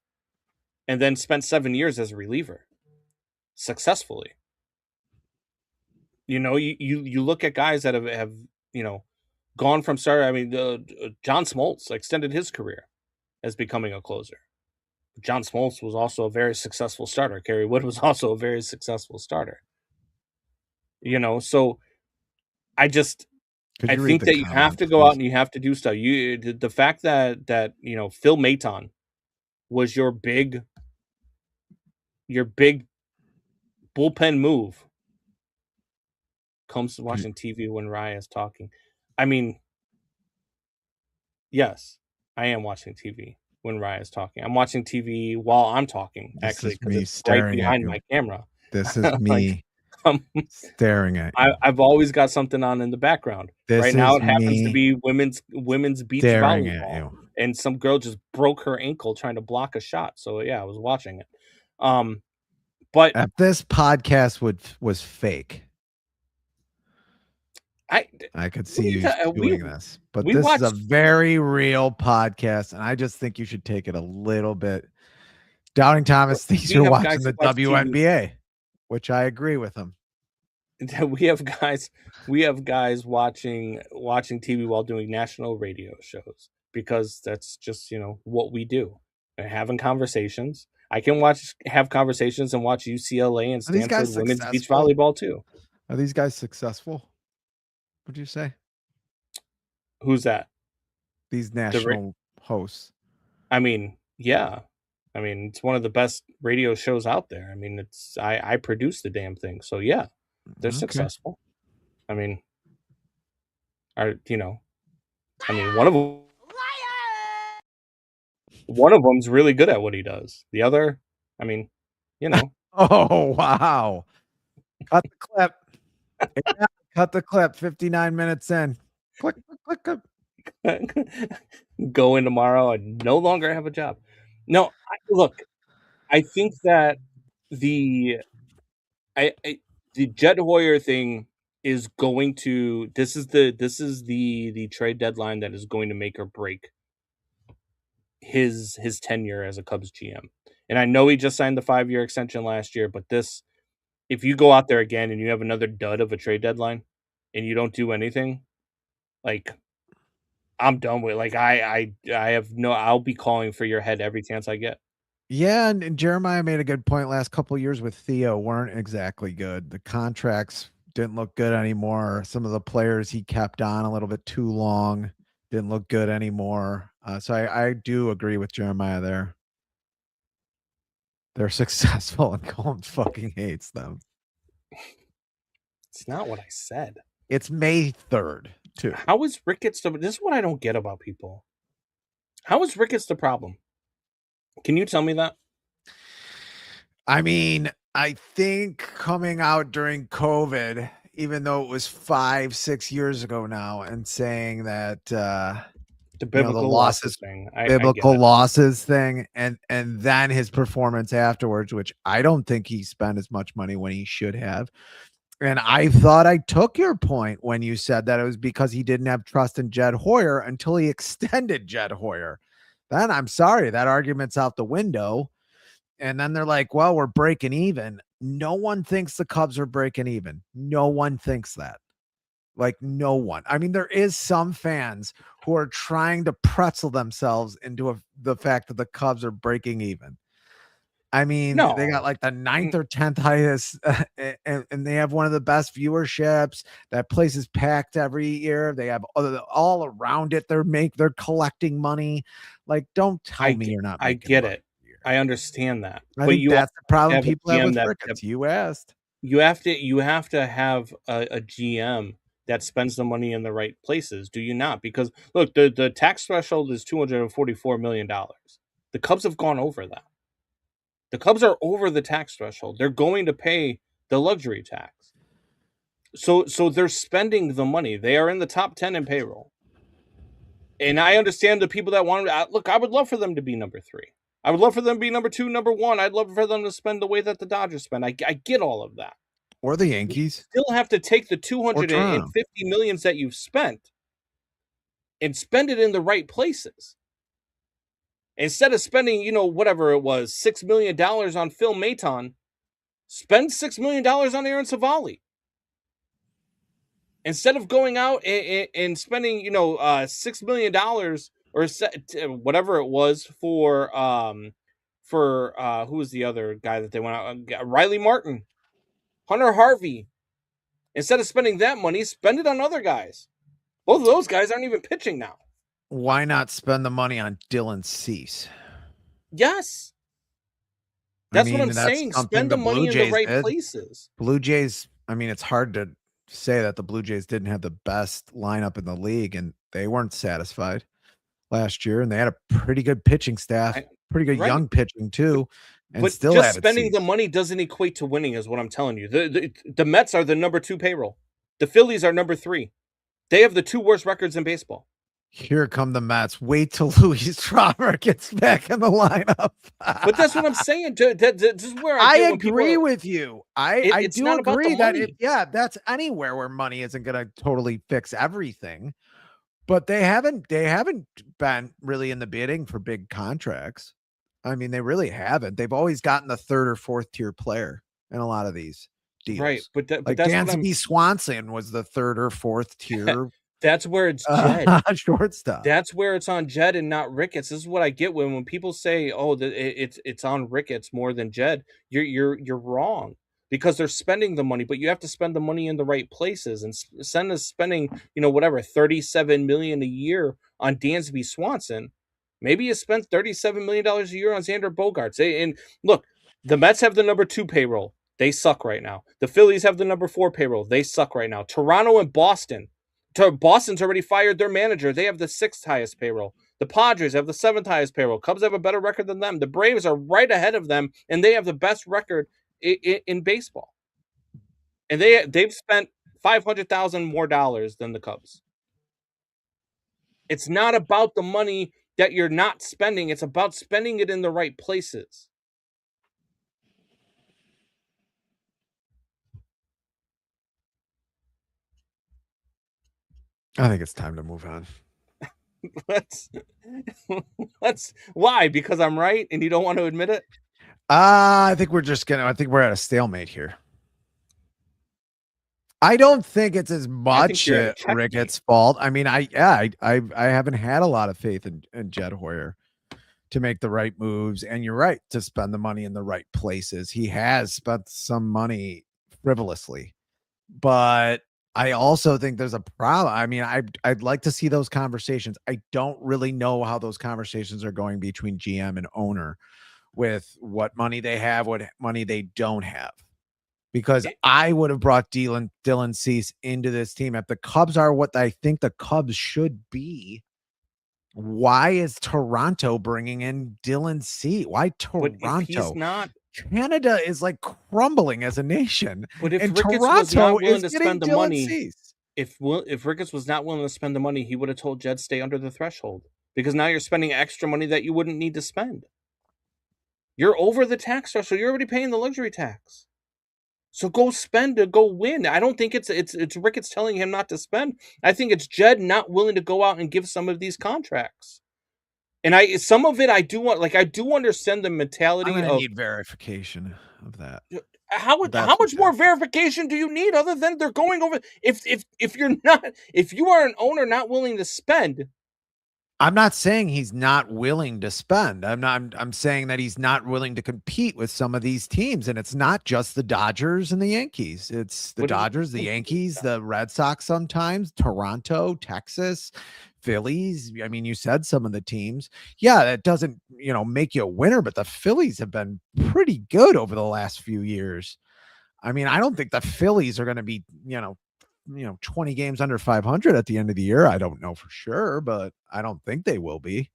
and then spent 7 years as a reliever successfully. You know, you look at guys that have you know, gone from starter. I mean, John Smoltz extended his career as becoming a closer. John Smoltz was also a very successful starter. Kerry Wood was also a very successful starter. You know, so I think that you have to go out and you have to do stuff. The fact that you know, Phil Maton was your big bullpen move comes to watching TV when Raya is talking. I mean, yes, I am watching TV when Raya is talking. I'm watching TV while I'm talking, actually, because it's right behind my camera. This is me staring at you. I've always got something on in the background. Right now, it happens to be women's beach volleyball, and some girl just broke her ankle trying to block a shot. So yeah, I was watching it. But if this podcast was fake, I could see you doing this, but this is a very real podcast, and I just think you should take it a little bit. Doubting Thomas thinks you're watching the WNBA, which I agree with him. We have guys watching TV while doing national radio shows, because that's just, you know, what we do. They're having conversations. I can have conversations and watch UCLA and Stanford women's beach volleyball too. Are these guys successful? What'd you say? Who's that? These national hosts. I mean, yeah. I mean, it's one of the best radio shows out there. I mean, I produce the damn thing. So yeah, they're successful. I mean, one of them's really good at what he does. The other, I mean, you know. Oh, wow. Cut the clip. Cut the clip. 59 minutes in. Click, click, click. Go in tomorrow and no longer have a job. No, look, I think that the Jed Hoyer thing is going to. This is the trade deadline that is going to make or break his tenure as a Cubs GM. And I know he just signed the 5-year extension last year, but this, if you go out there again and you have another dud of a trade deadline and you don't do anything, like, I'm done with it. Like, I have no, I'll be calling for your head every chance I get. Yeah, and Jeremiah made a good point. Last couple of years with Theo weren't exactly good. The contracts didn't look good anymore. Some of the players he kept on a little bit too long didn't look good anymore. So I do agree with Jeremiah there. They're successful and Colin fucking hates them. It's not what I said. It's May 3rd, too. How is Ricketts this is what I don't get about people. How is Ricketts the problem? Can you tell me that? I mean, I think coming out during COVID, even though it was 5-6 years ago now, and saying that the biblical losses thing, biblical losses thing, and then his performance afterwards, which I don't think he spent as much money when he should have. And I thought I took your point when you said that it was because he didn't have trust in Jed Hoyer until he extended Jed Hoyer. Then I'm sorry, that argument's out the window. And then they're like, well, we're breaking even. No one thinks the Cubs are breaking even. No one thinks that. Like, no one. I mean, there is some fans who are trying to pretzel themselves into the fact that the Cubs are breaking even. I mean, they got like the 9th or 10th highest, and they have one of the best viewerships. That place is packed every year. They have all around it. They're collecting money. Like, don't tell me you're not. I get it. I understand that. I think that's the problem people have with Ricketts. You asked. You have to have a GM that spends the money in the right places. Do you not? Because look, the tax threshold is $244 million. The Cubs have gone over that. The Cubs are over the tax threshold. They're going to pay the luxury tax. So they're spending the money. They are in the top 10 in payroll. And I understand the people that want to look. I would love for them to be number 3. I would love for them to be number 2, number 1. I'd love for them to spend the way that the Dodgers spend. I get all of that. Or the Yankees. You still have to take the $250 million that you've spent and spend it in the right places. Instead of spending, whatever it was, $6 million on Phil Maton, spend $6 million on Aaron Savali. Instead of going out and spending, $6 million or whatever it was for who was the other guy that they went out? Riley Martin, Hunter Harvey. Instead of spending that money, spend it on other guys. Both of those guys aren't even pitching now. Why not spend the money on Dylan Cease? Yes. That's what I'm saying. Spend the money in the right places. Blue Jays, I mean, it's hard to say that the Blue Jays didn't have the best lineup in the league, and they weren't satisfied last year, and they had a pretty good pitching staff, pretty good young pitching too. But still just spending the money doesn't equate to winning, is what I'm telling you. The Mets are the number 2 payroll. The Phillies are number 3. They have the 2 worst records in baseball. Here come the Mets. Wait till Luis Robert gets back in the lineup. But that's what I'm saying. This is where I agree with you. I do agree that that's anywhere where money isn't going to totally fix everything. But they haven't been really in the bidding for big contracts. I mean, they really haven't. They've always gotten the 3rd or 4th tier player in a lot of these deals. Right, but that's Dansby Swanson was the 3rd or 4th tier. That's where it's Jed. Shortstop. That's where it's on Jed and not Ricketts. This is what I get when people say, "Oh, it's on Ricketts more than Jed." You're wrong, because they're spending the money, but you have to spend the money in the right places. And instead of spending, whatever, $37 million a year on Dansby Swanson, maybe you spent $37 million a year on Xander Bogaerts. And look, the Mets have the number 2 payroll. They suck right now. The Phillies have the number 4 payroll. They suck right now. Toronto and Boston. Boston's already fired their manager. They have the 6th highest payroll. The Padres have the 7th highest payroll. Cubs have a better record than them. The Braves are right ahead of them, and they have the best record in baseball. And they've spent $500,000 more than the Cubs. It's not about the money that you're not spending. It's about spending it in the right places. I think it's time to move on. let's why? Because I'm right and you don't want to admit it? I think we're at a stalemate here. I don't think it's as much Ricketts' fault. I mean, I haven't had a lot of faith in Jed Hoyer to make the right moves, and you're right, to spend the money in the right places. He has spent some money frivolously, but I also think there's a problem. I mean, I'd like to see those conversations. I don't really know how those conversations are going between GM and owner with what money they have, what money they don't have. Because I would have brought Dylan Cease into this team. If the Cubs are what I think the Cubs should be, why is Toronto bringing in Dylan Cease? Why Toronto? But if he's not, Canada is like crumbling as a nation. But if and Ricketts Toronto was not willing to spend the money, if Ricketts was not willing to spend the money, he would have told Jed stay under the threshold. Because now you're spending extra money that you wouldn't need to spend. You're over the tax threshold. You're already paying the luxury tax. So go spend to go win. I don't think it's Ricketts telling him not to spend. I think it's Jed not willing to go out and give some of these contracts. And some of it I do want, like I do understand the mentality I of need verification of that. How much more verification do you need other than they're going over? If you are an owner not willing to spend. I'm not saying he's not willing to spend. I'm saying that he's not willing to compete with some of these teams. And it's not just the Dodgers and the Yankees. It's the Dodgers, the Yankees, the Red Sox sometimes, Toronto, Texas, Phillies. I mean, you said some of the teams. Yeah, that doesn't, make you a winner, but the Phillies have been pretty good over the last few years. I mean, I don't think the Phillies are going to be, 20 games under 500 at the end of the year. I don't know for sure, but I don't think they will be.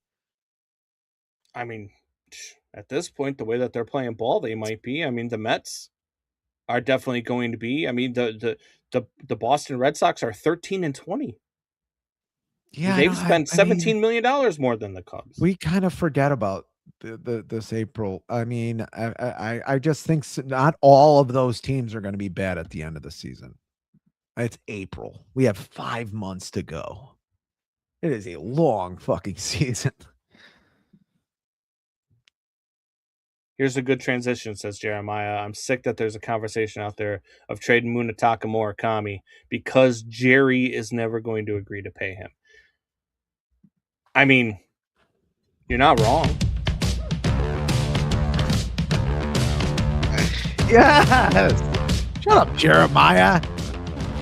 I mean, at this point, the way that they're playing ball, they might be. I mean, the Mets are definitely going to be. I mean, the Boston Red Sox are 13-20. Yeah, they've spent $17 million more than the Cubs. We kind of forget about this April. I mean, I just think not all of those teams are going to be bad at the end of the season. It's April. We have 5 months to go. It is a long fucking season. Here's a good transition, says Jeremiah. I'm sick that there's a conversation out there of trading Munetaka Murakami because Jerry is never going to agree to pay him. I mean, you're not wrong. Yes. Shut up, Jeremiah.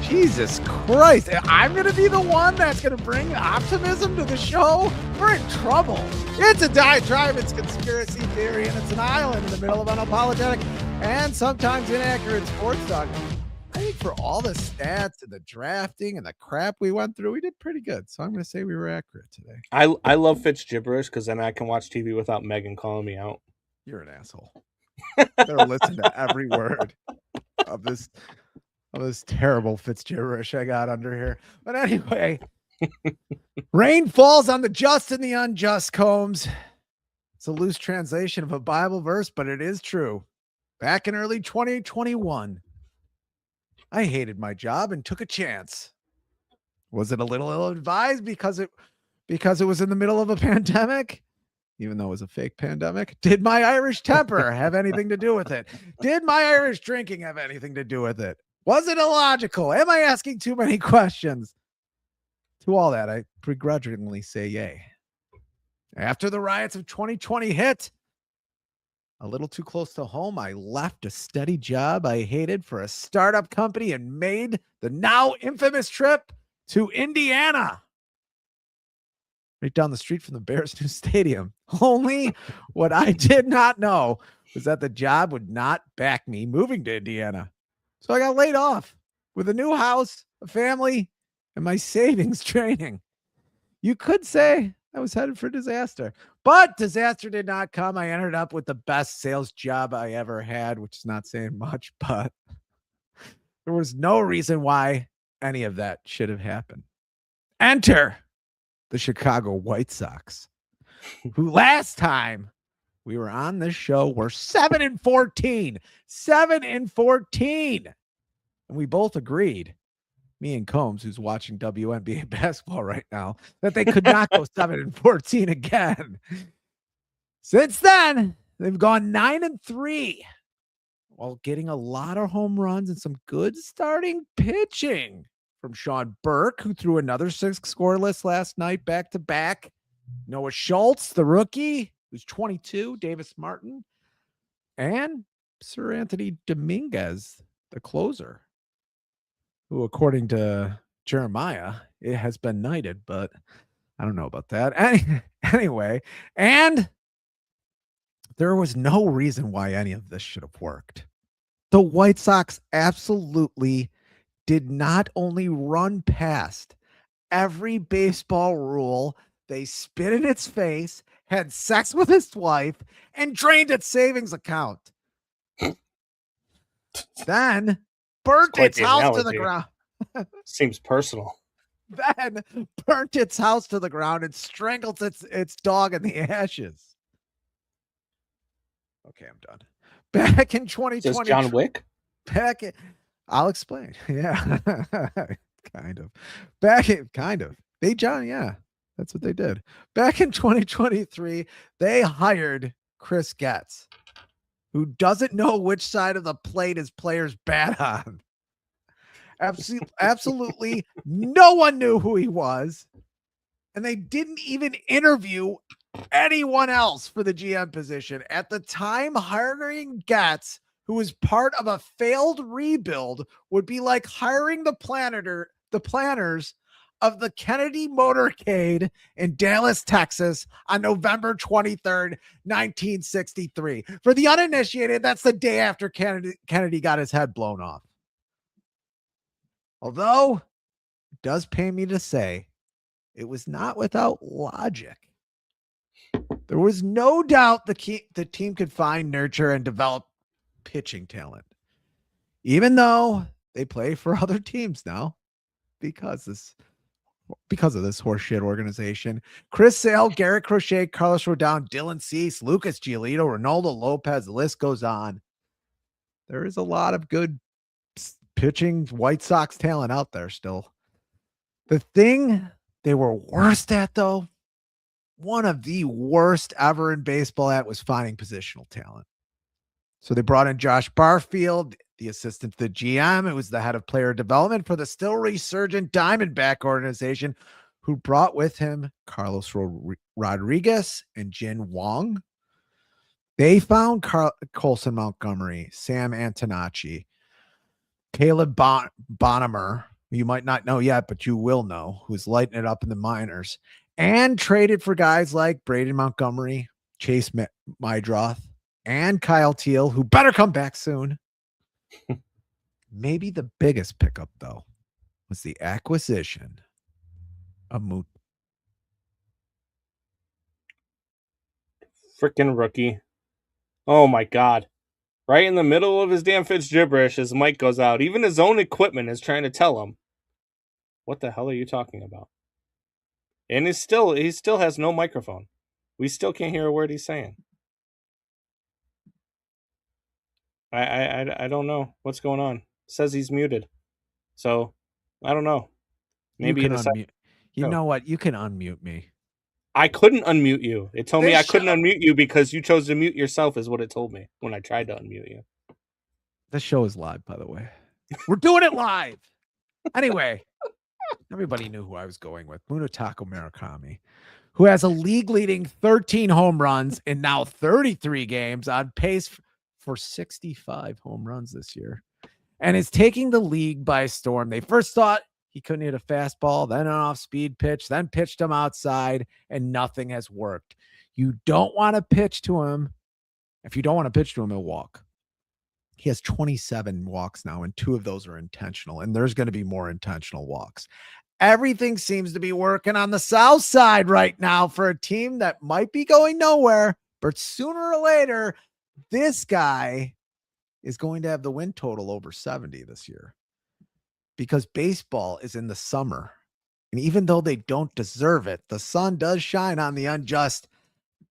Jesus Christ. I'm going to be the one that's going to bring optimism to the show? We're in trouble. It's a diatribe, it's conspiracy theory, and it's an island in the middle of unapologetic and sometimes inaccurate sports talk. I think for all the stats and the drafting and the crap we went through, we did pretty good. So I'm going to say we were accurate today. I love Fitz gibberish because then I can watch TV without Megan calling me out. You're an asshole. Better listen to every word of this terrible Fitz gibberish I got under here. But anyway, rain falls on the just and the unjust, Combs. It's a loose translation of a Bible verse, but it is true. Back in early 2021, I hated my job and took a chance. Was it a little ill-advised because it was in the middle of a pandemic? Even though it was a fake pandemic? Did my Irish temper have anything to do with it? Did my Irish drinking have anything to do with it? Was it illogical? Am I asking too many questions? To all that, I begrudgingly say yay. After the riots of 2020 hit, a little too close to home, I left a steady job I hated for a startup company and made the now infamous trip to Indiana. Right down the street from the Bears' new stadium. Only what I did not know was that the job would not back me moving to Indiana. So I got laid off with a new house, a family, and my savings draining. You could say I was headed for disaster, but disaster did not come. I ended up with the best sales job I ever had, which is not saying much, but there was no reason why any of that should have happened. Enter the Chicago White Sox, who last time we were on this show were 7-14. 7-14. And we both agreed me and Combs, who's watching WNBA basketball right now, that they could not go 7-14 again. Since then, they've gone 9-3 while getting a lot of home runs and some good starting pitching from Sean Burke, who threw another 6 scoreless last night back-to-back. Noah Schultz, the rookie, who's 22, Davis Martin, and Sir Anthony Dominguez, the closer, who, according to Jeremiah, it has been knighted, but I don't know about that. Anyway, and there was no reason why any of this should have worked. The White Sox absolutely did not only run past every baseball rule, they spit in its face, had sex with his wife, and drained its savings account. Then burnt its house to the ground. Seems personal. Then burnt its house to the ground and strangled its dog in the ashes. Okay, I'm done. Back in 2020. Says John Wick? I'll explain. Yeah. Kind of. Yeah. That's what they did. Back in 2023, they hired Chris Getz, who doesn't know which side of the plate his players bat on. Absolutely no one knew who he was. And they didn't even interview anyone else for the GM position. At the time, hiring Getz, who was part of a failed rebuild, would be like hiring the planners of the Kennedy motorcade in Dallas, Texas on November 23rd, 1963. For the uninitiated, that's the day after Kennedy got his head blown off. Although it does pain me to say it was not without logic. There was no doubt the team could find, nurture, and develop pitching talent, even though they play for other teams now because of this horseshit organization. Chris Sale, Garrett Crochet, Carlos Rodon, Dylan Cease, Lucas Giolito, Ronaldo Lopez, the list goes on. There is a lot of good pitching White Sox talent out there still. The thing they were worst at, though, one of the worst ever in baseball at, was finding positional talent. So they brought in Josh Barfield, the assistant to the GM, who was the head of player development for the still resurgent Diamondback organization, who brought with him Carlos Rodriguez and Jin Wong. They found Colson Montgomery, Sam Antonacci, Caleb Bonham, you might not know yet, but you will know, who's lighting it up in the minors, and traded for guys like Braden Montgomery, Chase Mydroth, and Kyle Teal, who better come back soon. Maybe the biggest pickup, though, was the acquisition of Moot. Freaking rookie. Oh, my God. Right in the middle of his damn Fitz gibberish, his mic goes out. Even his own equipment is trying to tell him, what the hell are you talking about? And he still has no microphone. We still can't hear a word he's saying. I don't know what's going on. It says he's muted. So, I don't know. Maybe you can unmute. You know what? You can unmute me. I couldn't unmute you. It told me I couldn't unmute you because you chose to mute yourself, is what it told me when I tried to unmute you. The show is live, by the way. We're doing it live. Anyway, everybody knew who I was going with. Munetaka Murakami, who has a league-leading 13 home runs in now 33 games, on pace for 65 home runs this year, and is taking the league by storm. They first thought he couldn't hit a fastball, then an off-speed pitch, then pitched him outside, and nothing has worked. You don't want to pitch to him. If you don't want to pitch to him, he'll walk. He has 27 walks now, and 2 of those are intentional, and there's going to be more intentional walks. Everything seems to be working on the south side right now for a team that might be going nowhere, but sooner or later, this guy is going to have the win total over 70 this year, because baseball is in the summer. And even though they don't deserve it, the sun does shine on the unjust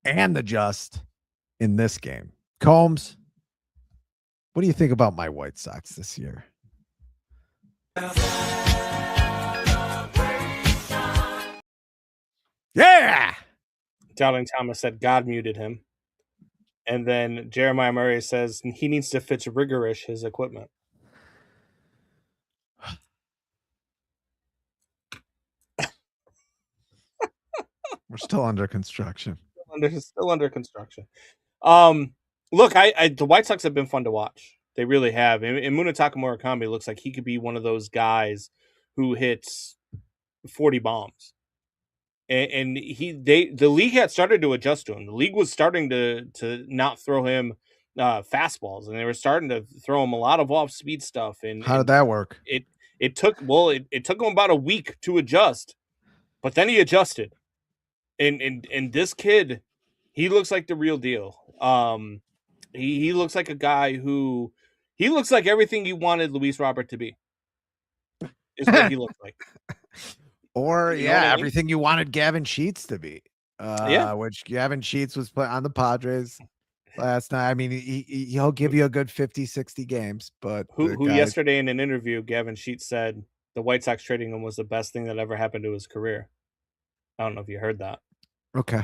and the just in this game. Combs, what do you think about my White Sox this year? Yeah. Doubting Thomas said God muted him. And then Jeremiah Murray says he needs to Fitz rigorish his equipment. We're still under construction. Still under construction. Look, the White Sox have been fun to watch. They really have. And Munetaka Murakami looks like he could be one of those guys who hits 40 bombs. And the league had started to adjust to him. The league was starting to not throw him fastballs, and they were starting to throw him a lot of off speed stuff. And how did that work? It took him about a week to adjust, but then he adjusted. And this kid, he looks like the real deal. He looks like a guy who he looks like everything you wanted Luis Robert to be. Is what he looks like. Or everything you wanted Gavin Sheets to be. Which Gavin Sheets was playing on the Padres last night. I mean, he'll give you a good 50, 60 games, but who yesterday in an interview, Gavin Sheets said the White Sox trading him was the best thing that ever happened to his career. I don't know if you heard that. Okay.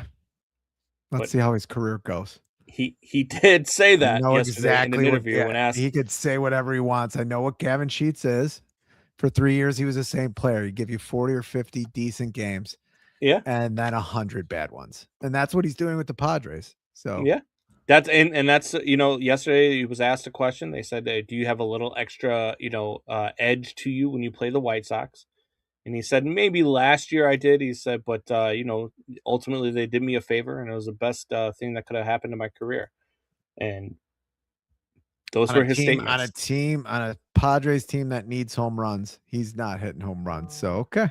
Let's see how his career goes. He did say that yesterday exactly in an interview when asked. He could say whatever he wants. I know what Gavin Sheets is. For 3 years, he was the same player. He'd give you 40 or 50 decent games. Yeah. And then 100 bad ones. And that's what he's doing with the Padres. So yeah. That's yesterday he was asked a question. They said, do you have a little extra, edge to you when you play the White Sox? And he said, maybe last year I did. He said, but, ultimately they did me a favor, and it was the best thing that could have happened in my career. And those were his statements. On a Padres team that needs home runs, he's not hitting home runs. So, okay.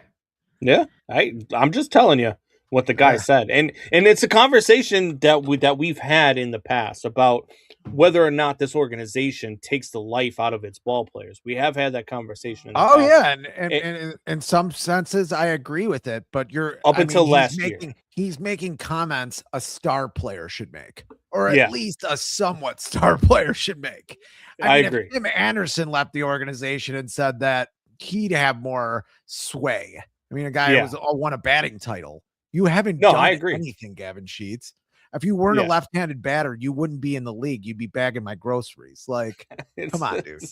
Yeah, I'm just telling you what the guy said. And it's a conversation that we've had in the past about whether or not this organization takes the life out of its ball players. We have had that conversation. And in some senses, I agree with it. But until last year, he's making comments a star player should make, or at least a somewhat star player should make. I agree. If Tim Anderson left the organization and said that, he'd have more sway. I mean, a guy who won a batting title. You haven't done anything, Gavin Sheets. If you weren't a left-handed batter, you wouldn't be in the league. You'd be bagging my groceries. Like, come on, dude.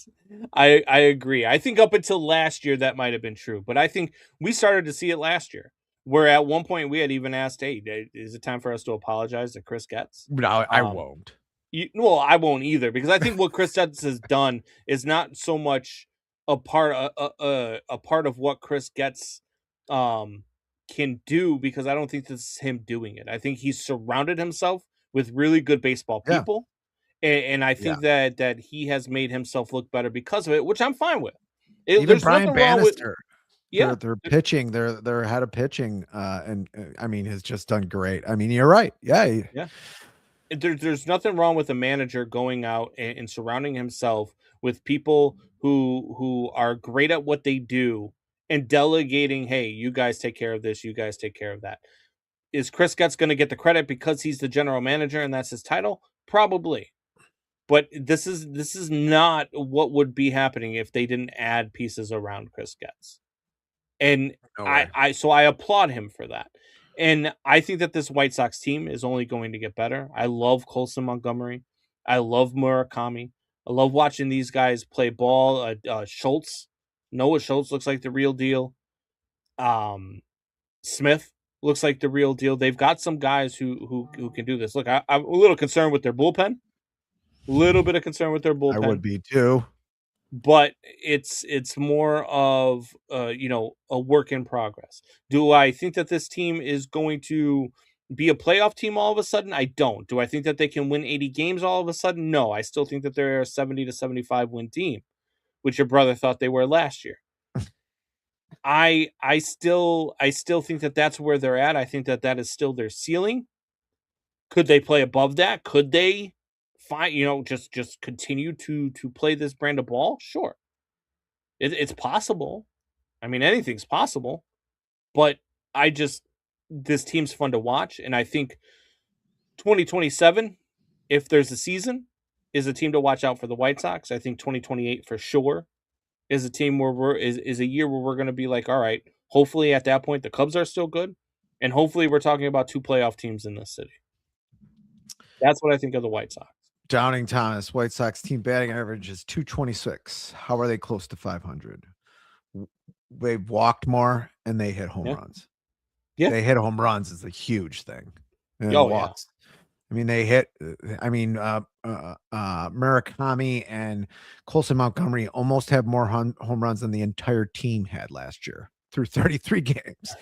I agree. I think up until last year, that might have been true. But I think we started to see it last year, where at one point we had even asked, hey, is it time for us to apologize to Chris Getz? No, I won't. I won't either, because I think what Chris Getz has done is not so much a part of what Chris Getz can do, because I don't think this is him doing it. I think he's surrounded himself with really good baseball people, and I think that he has made himself look better because of it, which I'm fine with. Even Brian Bannister, their pitching, their head of pitching, and I mean, has just done great. I mean, you're right. Yeah. There's nothing wrong with a manager going out and surrounding himself with people who are great at what they do, and delegating, hey, you guys take care of this, you guys take care of that. Is Chris Getz going to get the credit because he's the general manager and that's his title? Probably. But this is not what would be happening if they didn't add pieces around Chris Getz. And I applaud him for that. And I think that this White Sox team is only going to get better. I love Colson Montgomery. I love Murakami. I love watching these guys play ball. Schultz. Noah Schultz looks like the real deal. Smith looks like the real deal. They've got some guys who can do this. Look, I'm a little concerned with their bullpen. A little bit of concern with their bullpen. I would be too. But it's more of a work in progress. Do I think that this team is going to be a playoff team all of a sudden? I don't. Do I think that they can win 80 games all of a sudden? No. I still think that they're a 70 to 75 win team, which your brother thought they were last year. I still think that that's where they're at. I think that is still their ceiling. Could they play above that? Could they just continue to play this brand of ball? Sure. It's possible. I mean, anything's possible. But this team's fun to watch, and I think 2027, if there's a season, is a team to watch out for the White Sox. I think 2028 for sure is a team where is a year where we're going to be like, all right, hopefully at that point the Cubs are still good, and hopefully we're talking about 2 playoff teams in this city. That's what I think of the White Sox. Doubting Thomas, White Sox team batting average is 226. How are they close to 500? They've walked more and they hit home runs. Yeah, they hit home runs is a huge thing. And walks. Yeah. I mean, they hit. I mean, Murakami and Colson Montgomery almost have more home runs than the entire team had last year through 33 games.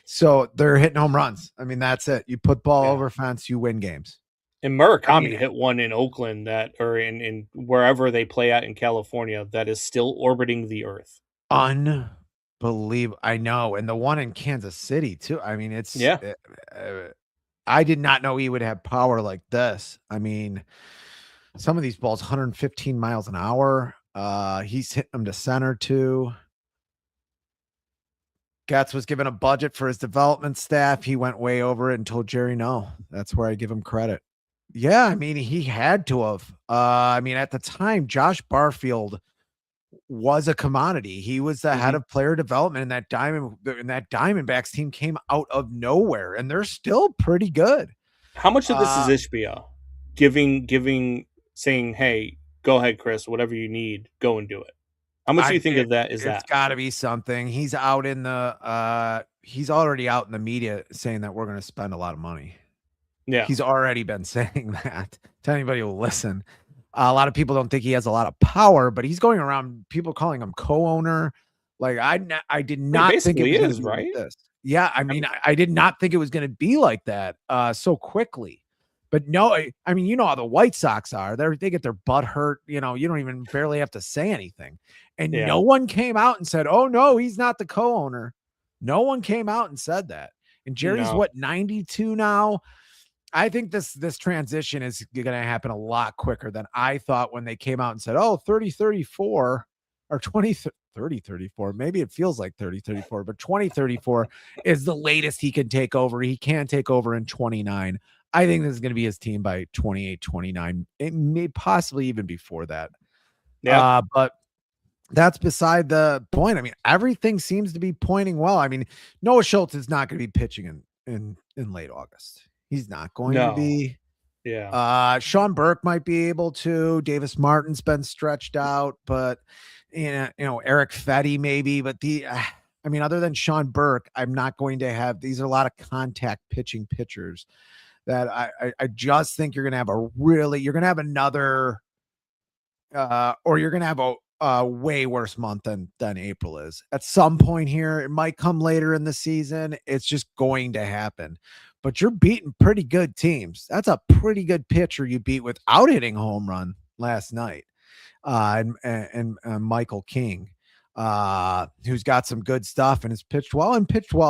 So they're hitting home runs. I mean, that's it. You put ball over fence, you win games. And Murakami hit one in Oakland or in wherever they play at in California that is still orbiting the earth. Unbelievable. I know. And the one in Kansas City too. I mean, it's I did not know he would have power like this. I mean, some of these balls 115 miles an hour. He's hitting them to center too. Getz was given a budget for his development staff. He went way over it and told Jerry no. That's where I give him credit. Yeah, I mean, he had to have. I mean, at the time, Josh Barfield was a commodity. He was the head of player development, and that Diamondbacks team came out of nowhere, and they're still pretty good. How much of this is Ishbia saying, "Hey, go ahead, Chris. Whatever you need, go and do it." How much do you think of that? It's got to be something. He's out in the. He's already out in the media saying that we're going to spend a lot of money. Yeah, he's already been saying that to anybody who will listen. A lot of people don't think he has a lot of power, but he's going around people calling him co-owner. Like I did not think it was going to be like this. Yeah, I mean, I did not think it was going to be like that so quickly. But no, I mean, you know how the White Sox are. They get their butt hurt. You know, you don't even barely have to say anything. And no one came out and said, "Oh no, he's not the co-owner." No one came out and said that. And Jerry's 92 now. I think this transition is going to happen a lot quicker than I thought when they came out and said, "Oh, 30-34 or 20-30-34." Maybe it feels like 30-34, but 20-34 is the latest he can take over. He can take over in 29. I think this is going to be his team by 28-29. It may possibly even before that. Yeah. But that's beside the point. I mean, everything seems to be pointing well. I mean, Noah Schultz is not going to be pitching in late August. He's not going to be. Yeah. Sean Burke might be able to. Davis Martin's been stretched out, but you know, Eric Fetty maybe. But I mean, other than Sean Burke, I'm not going to have. These are a lot of contact pitching pitchers that I just think you're going to have you're going to have another, or you're going to have a way worse month than April is. At some point here, it might come later in the season. It's just going to happen. But you're beating pretty good teams. That's a pretty good pitcher you beat without hitting home run last night. And Michael King, who's got some good stuff and has pitched well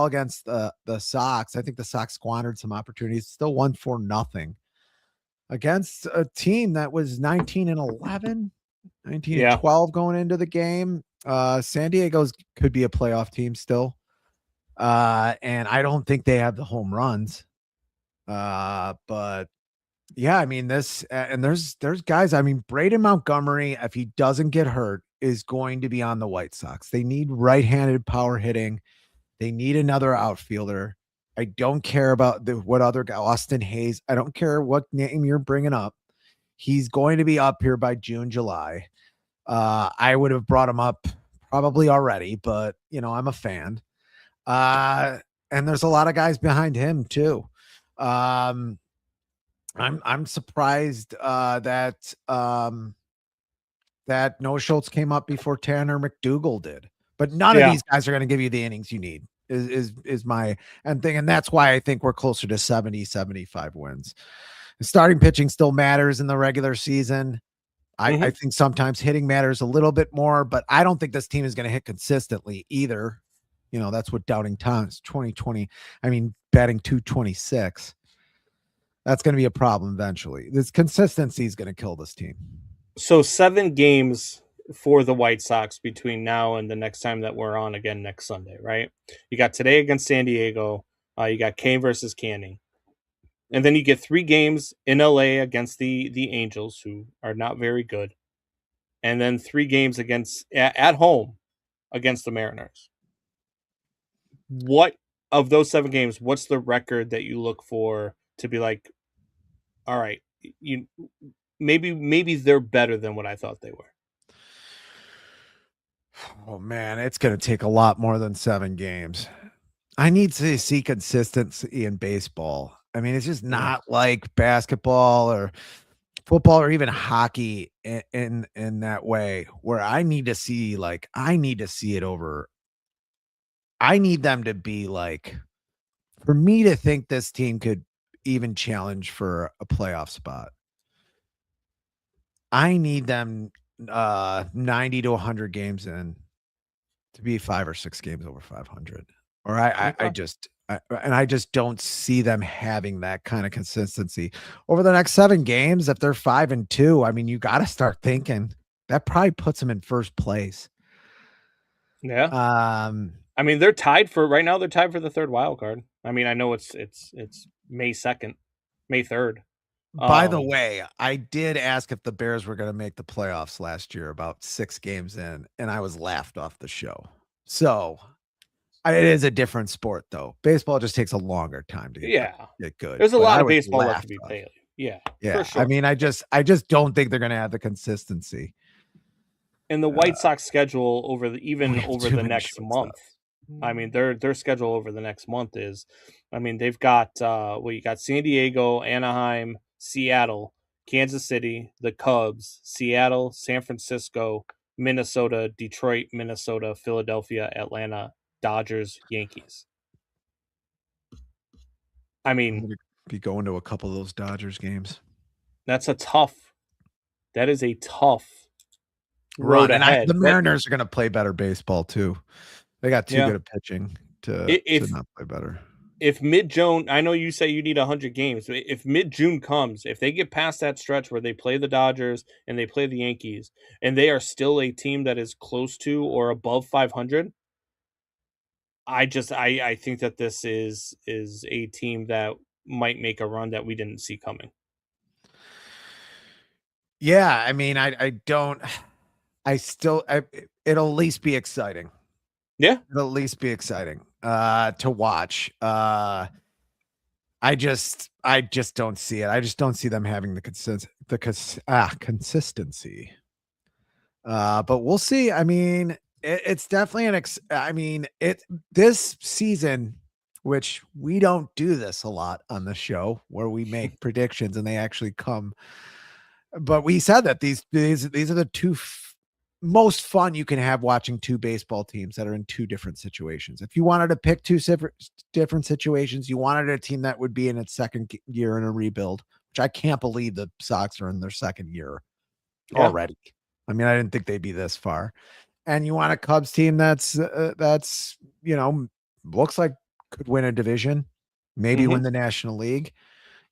against the Sox. I think the Sox squandered some opportunities. Still won 4-0 against a team that was 19-11, 19-12 going into the game. San Diego's could be a playoff team still. And I don't think they have the home runs. But yeah, I mean, this, and there's guys, I mean, Braden Montgomery, if he doesn't get hurt, is going to be on the White Sox. They need right-handed power hitting. They need another outfielder. I don't care about what other guy, Austin Hayes. I don't care what name you're bringing up. He's going to be up here by June, July. I would have brought him up probably already, but you know, I'm a fan. And there's a lot of guys behind him too. I'm surprised that Noah Schultz came up before Tanner McDougal did, but none of these guys are going to give you the innings you need is my thing. And that's why I think we're closer to 75 wins. The starting pitching still matters in the regular season. I think sometimes hitting matters a little bit more, but I don't think this team is going to hit consistently either. You know, that's what Doubting Tom's 2020. I mean, batting 226. That's going to be a problem eventually. This consistency is going to kill this team. So 7 games for the White Sox between now and the next time that we're on again next Sunday, right? You got today against San Diego. You got Kane versus Canning. And then you get 3 games in LA against the Angels, who are not very good. and then 3 games at home against the Mariners. What of those 7 games, what's the record that you look for to be like, all right, maybe they're better than what I thought they were? Oh man, it's going to take a lot more than 7 games. I need to see consistency in baseball. I mean, it's just not like basketball or football or even hockey in that way, where I need to see it over. I need them to be like, for me to think this team could even challenge for a playoff spot. I need them 90 to 100 games in to be 5 or 6 games over 500. Or I just don't see them having that kind of consistency over the next 7 games. If they're 5-2, I mean, you got to start thinking that probably puts them in first place. Yeah. I mean, they're tied for right now. They're tied for the 3rd wild card. I mean, I know it's May 2nd, May 3rd. By the way, I did ask if the Bears were going to make the playoffs last year about 6 games in, and I was laughed off the show. So it is a different sport, though. Baseball just takes a longer time to get good. There's a lot of baseball left to be played. Yeah, yeah. For sure. I mean, I just don't think they're going to have the consistency. And the White Sox schedule over the next month. I mean, their schedule over the next month is, I mean, they've got you got San Diego, Anaheim, Seattle, Kansas City, the Cubs, Seattle, San Francisco, Minnesota, Detroit, Minnesota, Philadelphia, Atlanta, Dodgers, Yankees. I mean, be going to a couple of those Dodgers games. That is a tough road ahead. The Mariners are going to play better baseball too. They got too good at pitching to not play better. If mid-June, I know you say you need 100 games. If mid-June comes, if they get past that stretch where they play the Dodgers and they play the Yankees, and they are still a team that is close to or above 500, I think that this is a team that might make a run that we didn't see coming. Yeah, I mean, it'll at least be exciting. Yeah. It'll at least be exciting to watch. I just don't see it. I just don't see them having the consistency. But we'll see. I mean, it's definitely this season, which we don't do this a lot on the show where we make predictions and they actually come. But we said that these are the 2 most fun you can have watching 2 baseball teams that are in 2 different situations. If you wanted to pick 2 different situations, you wanted a team that would be in its 2nd year in a rebuild, which I can't believe the Sox are in their 2nd year already. I mean, I didn't think they'd be this far. And you want a Cubs team that's looks like could win a division, maybe win the National League.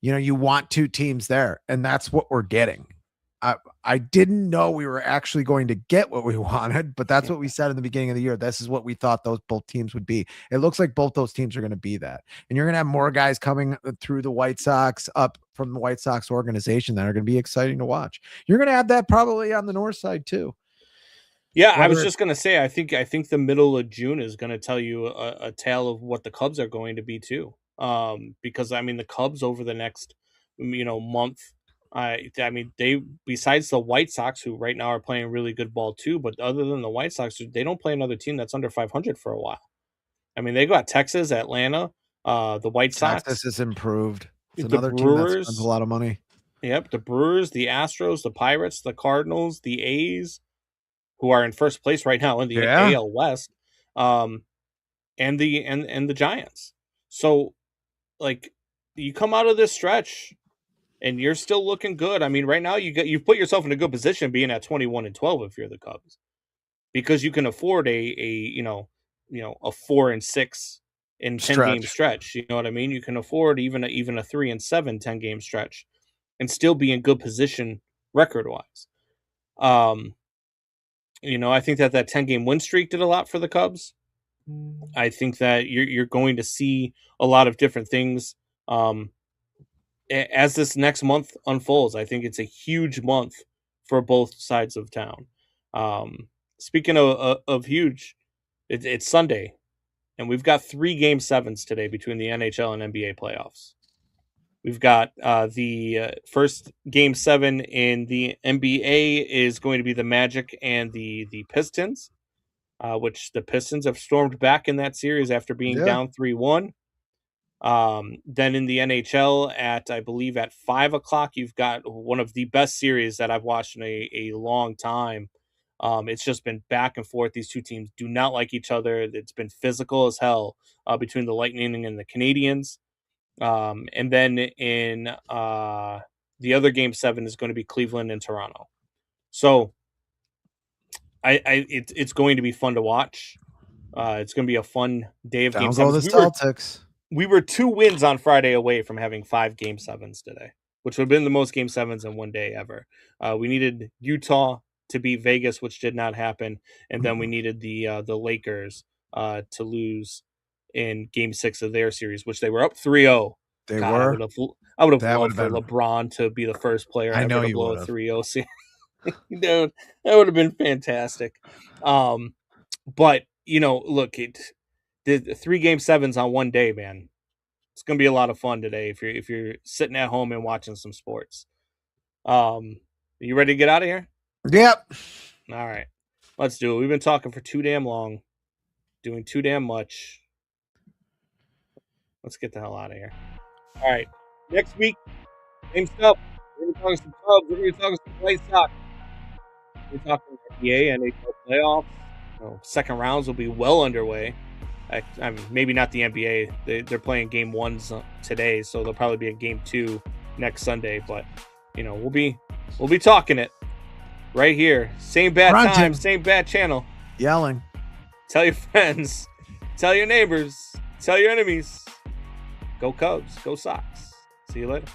You want 2 teams there, and that's what we're getting. I didn't know we were actually going to get what we wanted, but that's what we said in the beginning of the year. This is what we thought both teams would be. It looks like both those teams are going to be that. And you're going to have more guys coming through the White Sox up from the White Sox organization that are going to be exciting to watch. You're going to have that probably on the north side too. Yeah, I was just going to say, I think the middle of June is going to tell you a tale of what the Cubs are going to be too. Because I mean, the Cubs over the next, month, I mean, they, besides the White Sox, who right now are playing really good ball too, but other than the White Sox, they don't play another team that's under 500 for a while. I mean, they got Texas, Atlanta, the White Sox. Texas has improved. It's another team that spends a lot of money. Yep, the Brewers, the Astros, the Pirates, the Cardinals, the A's, who are in first place right now in the AL West, and the Giants. So, like, you come out of this stretch and you're still looking good. I mean, right now you've put yourself in a good position being at 21-12 if you're the Cubs, because you can afford a 4-6 in 10-game stretch. You know what I mean? You can afford even a 3-7 10-game stretch and still be in good position record-wise. I think that 10-game win streak did a lot for the Cubs. I think that you're going to see a lot of different things as this next month unfolds. I think it's a huge month for both sides of town. Speaking of huge, it's Sunday, and we've got 3 Game 7s today between the NHL and NBA playoffs. We've got the first Game 7 in the NBA is going to be the Magic and the Pistons, which the Pistons have stormed back in that series after being down 3-1. Then in the NHL I believe at 5:00, you've got one of the best series that I've watched in a long time. It's just been back and forth. These two teams do not like each other. It's been physical as hell between the Lightning and the Canadiens. And then in the other Game 7 is going to be Cleveland and Toronto. So it's going to be fun to watch. It's going to be a fun day of Game 7s. We were 2 wins on Friday away from having 5 Game 7s today, which would have been the most Game 7s in one day ever. We needed Utah to beat Vegas, which did not happen, and then we needed the Lakers to lose in Game 6 of their series, which they were up 3-0. They God, were. I would have loved for LeBron to be the first player ever to blow a 3-0 series. Dude, that would have been fantastic. But look, the 3 Game 7s on one day, man. It's gonna be a lot of fun today if you're sitting at home and watching some sports. Are you ready to get out of here? Yep. All right, let's do it. We've been talking for too damn long, doing too damn much. Let's get the hell out of here. All right, next week, same stuff. We're gonna talk some Cubs. We're gonna talk some White Sox. We're talking NBA, NHL playoffs. Second rounds will be well underway. I mean, maybe not the NBA. They're playing Game 1s today, so there'll probably be a Game 2 next Sunday. But we'll be talking it right here. Same bad time, same bad channel. Yelling. Tell your friends. Tell your neighbors. Tell your enemies. Go Cubs. Go Sox. See you later.